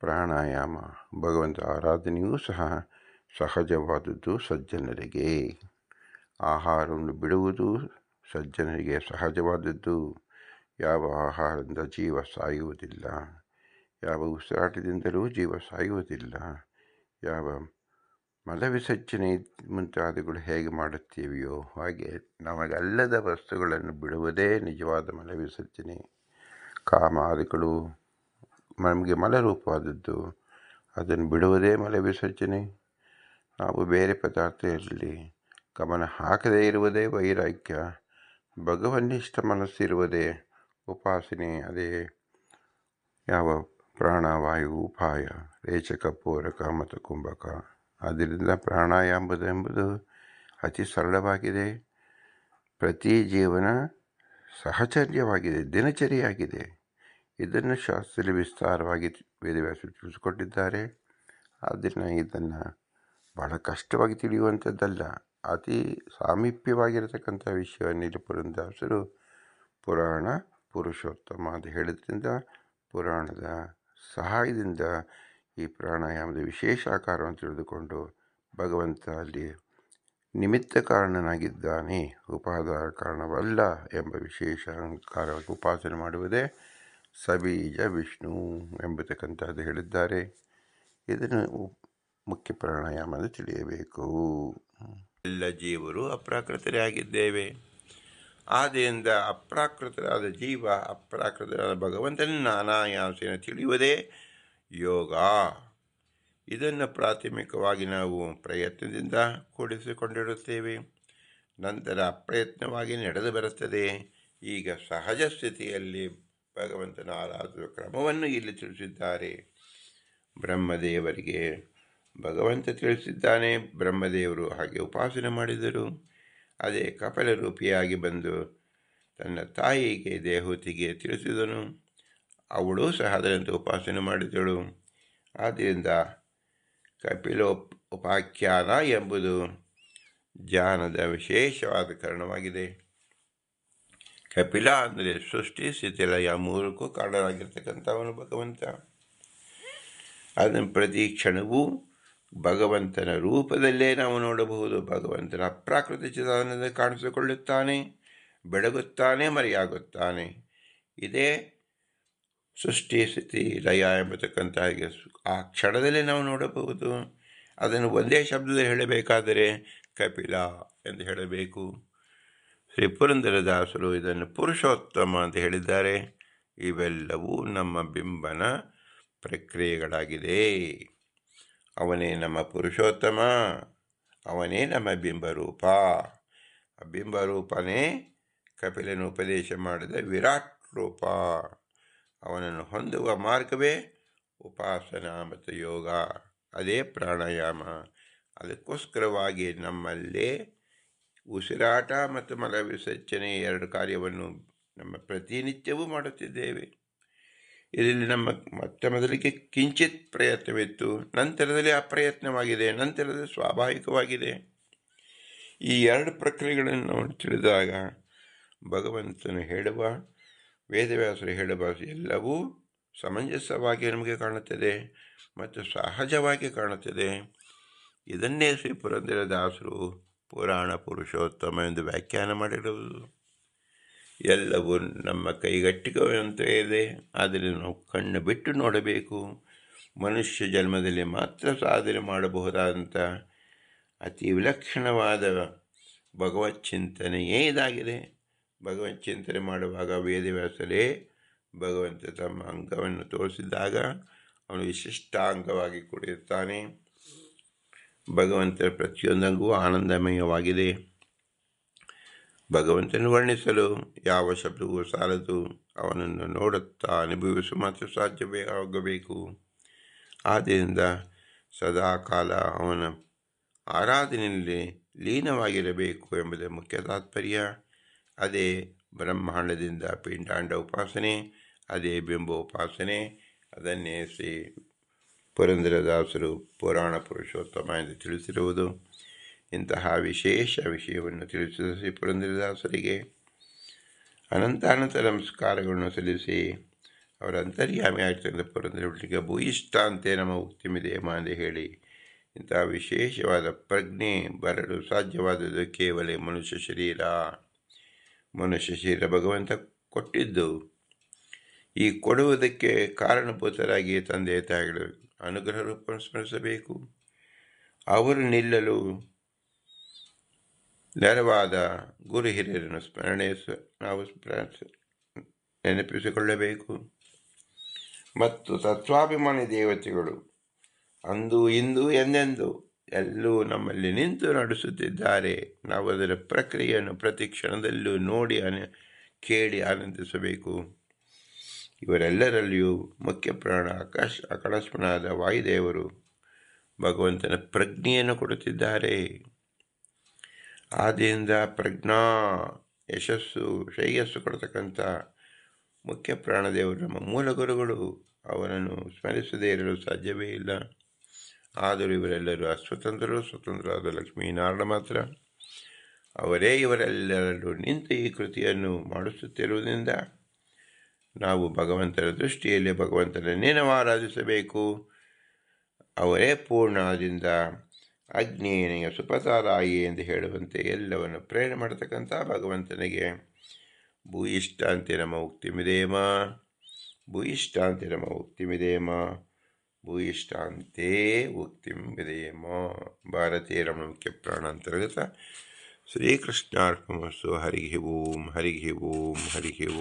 ಪ್ರಾಣಾಯಾಮ, ಭಗವಂತ ಆರಾಧನೆಯೂ ಸಹ ಸಹಜವಾದದ್ದು ಸಜ್ಜನರಿಗೆ. ಆಹಾರವನ್ನು ಬಿಡುವುದು ಸಜ್ಜನರಿಗೆ ಸಹಜವಾದದ್ದು. ಯಾವ ಆಹಾರದಿಂದ ಜೀವ ಸಾಯುವುದಿಲ್ಲ, ಯಾವ ಉಸಿರಾಟದಿಂದಲೂ ಜೀವ ಸಾಯುವುದಿಲ್ಲ. ಯಾವ ಮಲವಿಸರ್ಜನೆ ಮುಂತಾದವುಗಳು ಹೇಗೆ ಮಾಡುತ್ತೇವೆಯೋ ಹಾಗೆ ನಮಗಲ್ಲದ ವಸ್ತುಗಳನ್ನು ಬಿಡುವುದೇ ನಿಜವಾದ ಮಲವಿಸರ್ಜನೆ. ಕಾಮಾದಿಗಳು ನಮಗೆ ಮಲರೂಪವಾದದ್ದು, ಅದನ್ನು ಬಿಡುವುದೇ ಮಲವಿಸರ್ಜನೆ. ನಾವು ಬೇರೆ ಪದಾರ್ಥದಲ್ಲಿ ಗಮನ ಹಾಕದೇ ಇರುವುದೇ ವೈರಾಗ್ಯ. ಭಗವನ್ನಿಷ್ಠ ಮನಸ್ಸಿರುವುದೇ ಉಪಾಸನೆ. ಅದೇ ಯಾವ ಪ್ರಾಣವಾಯು ಉಪಾಯ, ರೇಚಕ, ಪೂರಕ ಮತ್ತು ಕುಂಭಕ. ಆದ್ದರಿಂದ ಪ್ರಾಣಾಯಾಮವೆಂಬುದು ಅತಿ ಸರಳವಾಗಿದೆ. ಪ್ರತಿ ಜೀವನ ಸಹಚರ್ಯವಾಗಿದೆ, ದಿನಚರಿಯಾಗಿದೆ. ಇದನ್ನು ಶಾಸ್ತ್ರದಲ್ಲಿ ವಿಸ್ತಾರವಾಗಿ ವೇದವ್ಯಾಸರು ತಿಳಿಸಿಕೊಟ್ಟಿದ್ದಾರೆ. ಆದ್ದರಿಂದ ಇದನ್ನು ಬಹಳ ಕಷ್ಟವಾಗಿ ತಿಳಿಯುವಂಥದ್ದಲ್ಲ, ಅತಿ ಸಾಮೀಪ್ಯವಾಗಿರತಕ್ಕಂಥ ವಿಷಯವನ್ನು ಇಲ್ಲಿ ಪುರಂದರದಾಸರು ಪುರಾಣ ಪುರುಷೋತ್ತಮ ಅಂತ ಹೇಳಿದ್ರಿಂದ ಪುರಾಣದ ಸಹಾಯದಿಂದ ಈ ಪ್ರಾಣಾಯಾಮದ ವಿಶೇಷ ಆಕಾರವನ್ನು ತಿಳಿದುಕೊಂಡು ಭಗವಂತ ಅಲ್ಲಿ ನಿಮಿತ್ತ ಕಾರಣನಾಗಿದ್ದಾನೆ, ಉಪಾದಾನ ಕಾರಣವಲ್ಲ ಎಂಬ ವಿಶೇಷ ಕಾರಣವಾಗಿ ಉಪಾಸನೆ ಮಾಡುವುದೇ ಸಬೀಜ ವಿಷ್ಣು ಎಂಬತಕ್ಕಂಥದ್ದು ಹೇಳಿದ್ದಾರೆ. ಇದನ್ನು ಮುಖ್ಯ ಪ್ರಾಣಾಯಾಮ ಎಂದು ತಿಳಿಯಬೇಕು. ಎಲ್ಲ ಜೀವರು ಅಪ್ರಾಕೃತರೇ ಆಗಿದ್ದೇವೆ. ಆದ್ದರಿಂದ ಅಪ್ರಾಕೃತರಾದ ಜೀವ ಅಪ್ರಾಕೃತರಾದ ಭಗವಂತನ ನಾನಾಯಾಸನ ತಿಳಿಯುವುದೇ ಯೋಗ. ಇದನ್ನು ಪ್ರಾಥಮಿಕವಾಗಿ ನಾವು ಪ್ರಯತ್ನದಿಂದ ಕೂಡಿಸಿಕೊಂಡಿರುತ್ತೇವೆ, ನಂತರ ಅಪ್ರಯತ್ನವಾಗಿ ನಡೆದು ಬರುತ್ತದೆ. ಈಗ ಸಹಜ ಸ್ಥಿತಿಯಲ್ಲಿ ಭಗವಂತನ ಆರಾಧುವ ಕ್ರಮವನ್ನು ಇಲ್ಲಿ ತಿಳಿಸಿದ್ದಾರೆ. ಬ್ರಹ್ಮದೇವರಿಗೆ ಭಗವಂತ ತಿಳಿಸಿದ್ದಾನೆ, ಬ್ರಹ್ಮದೇವರು ಹಾಗೆ ಉಪಾಸನೆ ಮಾಡಿದರು. ಅದೇ ಕಪಿಲ ರೂಪಿಯಾಗಿ ಬಂದು ತನ್ನ ತಾಯಿಗೆ ದೇಹೂತಿಗೆ ತಿಳಿಸಿದನು, ಅವಳು ಸಹ ಅದರಂತೆ ಉಪಾಸನೆ ಮಾಡಿದಳು. ಆದ್ದರಿಂದ ಕಪಿಲೋಪಾಖ್ಯಾನ ಎಂಬುದು ಧ್ಯಾನದ ವಿಶೇಷವಾದ ಕಾರಣವಾಗಿದೆ. ಕಪಿಲ ಅಂದರೆ ಸೃಷ್ಟಿ ಸ್ಥಿತಿ ಲಯ ಮೂರಕ್ಕೂ ಕಾರಣರಾಗಿರ್ತಕ್ಕಂಥವನು ಭಗವಂತ. ಅದನ್ನು ಪ್ರತಿ ಕ್ಷಣವೂ ಭಗವಂತನ ರೂಪದಲ್ಲೇ ನಾವು ನೋಡಬಹುದು. ಭಗವಂತನ ಅಪ್ರಾಕೃತ ಚಿದಾನಂದ ಕಾಣಿಸಿಕೊಳ್ಳುತ್ತಾನೆ, ಬೆಳಗುತ್ತಾನೆ, ಮರೆಯಾಗುತ್ತಾನೆ. ಇದೇ ಸೃಷ್ಟಿ ಸ್ಥಿತಿ ಲಯ ಎಂಬತಕ್ಕಂಥ ಆ ಕ್ಷಣದಲ್ಲೇ ನಾವು ನೋಡಬಹುದು. ಅದನ್ನು ಒಂದೇ ಶಬ್ದದಲ್ಲಿ ಹೇಳಬೇಕಾದರೆ ಕಪಿಲ ಎಂದು ಹೇಳಬೇಕು. ಶ್ರೀ ಪುರಂದರದಾಸರು ಇದನ್ನು ಪುರುಷೋತ್ತಮ ಅಂತ ಹೇಳಿದ್ದಾರೆ. ಇವೆಲ್ಲವೂ ನಮ್ಮ ಬಿಂಬನ ಪ್ರಕ್ರಿಯೆಗಳಾಗಿದೆ. ಅವನೇ ನಮ್ಮ ಪುರುಷೋತ್ತಮ, ಅವನೇ ನಮ್ಮ ಬಿಂಬರೂಪ. ಆ ಬಿಂಬರೂಪನೇ ಕಪಿಲನ ಉಪದೇಶ ಮಾಡಿದ ವಿರಾಟ್ ರೂಪ. ಅವನನ್ನು ಹೊಂದುವ ಮಾರ್ಗವೇ ಉಪಾಸನಾ ಮತ್ತು ಯೋಗ, ಅದೇ ಪ್ರಾಣಾಯಾಮ. ಅದಕ್ಕೋಸ್ಕರವಾಗಿ ನಮ್ಮಲ್ಲೇ ಉಸಿರಾಟ ಮತ್ತು ಮಲ ವಿಸರ್ಜನೆ ಎರಡು ಕಾರ್ಯವನ್ನು ನಮ್ಮ ಪ್ರತಿನಿತ್ಯವೂ ಮಾಡುತ್ತಿದ್ದೇವೆ. ಇದರಲ್ಲಿ ನಮ್ಮ ಮೊದಲಿಗೆ ಕಿಂಚಿತ್ ಪ್ರಯತ್ನವಿತ್ತು, ನಂತರದಲ್ಲಿ ಅಪ್ರಯತ್ನವಾಗಿದೆ, ನಂತರದಲ್ಲಿ ಸ್ವಾಭಾವಿಕವಾಗಿದೆ. ಈ ಎರಡು ಪ್ರಕ್ರಿಯೆಗಳನ್ನು ನಾವು ತಿಳಿದಾಗ ಭಗವಂತನು ಹೇಳುವ, ವೇದವ್ಯಾಸರು ಹೇಳುವ ಎಲ್ಲವೂ ಸಮಂಜಸವಾಗಿ ನಮಗೆ ಕಾಣುತ್ತದೆ ಮತ್ತು ಸಹಜವಾಗಿ ಕಾಣುತ್ತದೆ. ಇದನ್ನೇ ಶ್ರೀ ಪುರಂದರದಾಸರು ಪುರಾಣ ಪುರುಷೋತ್ತಮ ಎಂದು ವ್ಯಾಖ್ಯಾನ ಮಾಡಿರುವುದು. ಎಲ್ಲವೂ ನಮ್ಮ ಕೈಗಟ್ಟಿಗುವಂತೆ ಇದೆ, ಆದರೆ ನಾವು ಕಣ್ಣು ಬಿಟ್ಟು ನೋಡಬೇಕು. ಮನುಷ್ಯ ಜನ್ಮದಲ್ಲಿ ಮಾತ್ರ ಸಾಧನೆ ಮಾಡಬಹುದಾದಂಥ ಅತಿ ವಿಲಕ್ಷಣವಾದ ಭಗವತ್ ಚಿಂತನೆಯೇ ಇದಾಗಿದೆ. ಭಗವತ್ ಚಿಂತನೆ ಮಾಡುವಾಗ ವೇದವ್ಯಾಸರೇ ಭಗವಂತ ತಮ್ಮ ಅಂಗವನ್ನು ತೋರಿಸಿದಾಗ ಅವನು ವಿಶಿಷ್ಟಾಂಗವಾಗಿ ಕೂಡಿರುತ್ತಾನೆ. ಭಗವಂತನ ಪ್ರತಿಯೊಂದಂಗೂ ಆನಂದಮಯವಾಗಿದೆ. ಭಗವಂತನ ವರ್ಣಿಸಲು ಯಾವ ಶಬ್ದವೂ ಸಾಲದು. ಅವನನ್ನು ನೋಡುತ್ತಾ ಅನುಭವಿಸುವ ಮಾತ್ರ ಸಾಧ್ಯವೇ ಆಗಬೇಕು. ಆದ್ದರಿಂದ ಸದಾಕಾಲ ಅವನ ಆರಾಧನೆಯಲ್ಲಿ ಲೀನವಾಗಿರಬೇಕು ಎಂಬುದೇ ಮುಖ್ಯ ತಾತ್ಪರ್ಯ. ಅದೇ ಬ್ರಹ್ಮಾಂಡದಿಂದ ಪಿಂಡಾಂಡ ಉಪಾಸನೆ, ಅದೇ ಬಿಂಬ ಉಪಾಸನೆ. ಅದನ್ನೇ ಶ್ರೀ ಪುರಂದರದಾಸರು ಪುರಾಣ ಪುರುಷೋತ್ತಮ ಎಂದು ತಿಳಿಸಿರುವುದು. ಇಂತಹ ವಿಶೇಷ ವಿಷಯವನ್ನು ತಿಳಿಸಿದ ಶ್ರೀ ಪುರಂದರದಾಸರಿಗೆ ಅನಂತಾನಂತ ನಮಸ್ಕಾರಗಳನ್ನು ಸಲ್ಲಿಸಿ ಅವರ ಅಂತರ್ಯಾಮಿ ಆಗ್ತಕ್ಕಂಥ ಪುರಂದರವರಿಗೆ ಭೂಯಿಷ್ಠಾಂತೆ ನಮ್ಮ ಉಕ್ತಿಮಿದೇಮ ಎಂದು ಹೇಳಿ, ಇಂತಹ ವಿಶೇಷವಾದ ಪ್ರಜ್ಞೆ ಬರಲು ಸಾಧ್ಯವಾದದ್ದು ಕೇವಲ ಮನುಷ್ಯ ಶರೀರ. ಮನುಷ್ಯ ಶರೀರ ಭಗವಂತ ಕೊಟ್ಟಿದ್ದು. ಈ ಕೊಡುವುದಕ್ಕೆ ಕಾರಣಭೂತರಾಗಿ ತಂದೆ ತಾಯಿಗಳು ಅನುಗ್ರಹ ರೂಪವನ್ನು ಸ್ಮರಿಸಬೇಕು. ಅವರು ನಿಲ್ಲಲು ನೆರವಾದ ಗುರು ಹಿರಿಯರನ್ನು ನಾವು ನೆನಪಿಸಿಕೊಳ್ಳಬೇಕು. ಮತ್ತು ತತ್ವಾಭಿಮಾನಿ ದೇವತೆಗಳು ಅಂದು ಇಂದು ಎಂದೆಂದು ಎಲ್ಲೂ ನಮ್ಮಲ್ಲಿ ನಿಂತು ನಡೆಸುತ್ತಿದ್ದಾರೆ. ನಾವು ಅದರ ಪ್ರಕ್ರಿಯೆಯನ್ನು ಪ್ರತಿ ಕ್ಷಣದಲ್ಲೂ ನೋಡಿ ಕೇಳಿ ಆನಂದಿಸಬೇಕು. ಇವರೆಲ್ಲರಲ್ಲಿಯೂ ಮುಖ್ಯ ಪ್ರಾಣ ಅಕಸ್ಮಾದ ವಾಯುದೇವರು ಭಗವಂತನ ಪ್ರಜ್ಞೆಯನ್ನು ಕೊಡುತ್ತಿದ್ದಾರೆ. ಆದ್ದರಿಂದ ಪ್ರಜ್ಞಾ ಯಶಸ್ಸು ಶ್ರೇಯಸ್ಸು ಕೊಡತಕ್ಕಂಥ ಮುಖ್ಯ ಪ್ರಾಣದೇವರು ನಮ್ಮ ಮೂಲ ಗುರುಗಳು. ಅವರನ್ನು ಸ್ಮರಿಸದೇ ಇರಲು ಸಾಧ್ಯವೇ ಇಲ್ಲ. ಆದರೂ ಇವರೆಲ್ಲರೂ ಅಸ್ವತಂತ್ರರು. ಸ್ವತಂತ್ರರಾದ ಲಕ್ಷ್ಮೀನಾರಾಯಣ ಮಾತ್ರ. ಅವರೇ ಇವರೆಲ್ಲರೂ ನಿಂತು ಈ ಕೃತಿಯನ್ನು ಮಾಡಿಸುತ್ತಿರುವುದರಿಂದ ನಾವು ಭಗವಂತನ ದೃಷ್ಟಿಯಲ್ಲಿ ಭಗವಂತನನ್ನೇ ನಾವು ಆರಾಧಿಸಬೇಕು. ಅವರೇ ಪೂರ್ಣದಿಂದ ಅಜ್ಞೇನೆಯ ಸುಪತಾರಾಯಿ ಎಂದು ಹೇಳುವಂತೆ ಎಲ್ಲವನ್ನು ಪ್ರೇರಣೆ ಮಾಡತಕ್ಕಂಥ ಭಗವಂತನಿಗೆ ಭೂಯಿಷ್ಟಾಂತಿ ನಮ ಉಕ್ತಿಮಿದೇಮ, ಭೂಯಿಷ್ಟಾಂತಿ ನಮ ಉಕ್ತಿಮಿದೇಮ, ಭೂಯಿಷ್ಟಾಂತೇ ಉಕ್ತಿಂ ವಿದೇಮ. ಭಾರತೀಯ ರಮಣ ಮುಖ್ಯ ಪ್ರಾಣಾಂತರ್ಗತ ಶ್ರೀಕೃಷ್ಣಾರ್ಪಣಮಸ್ತು. ಹರಿ ಓಂ, ಹರಿ ಓಂ, ಹರಿ ಓಂ.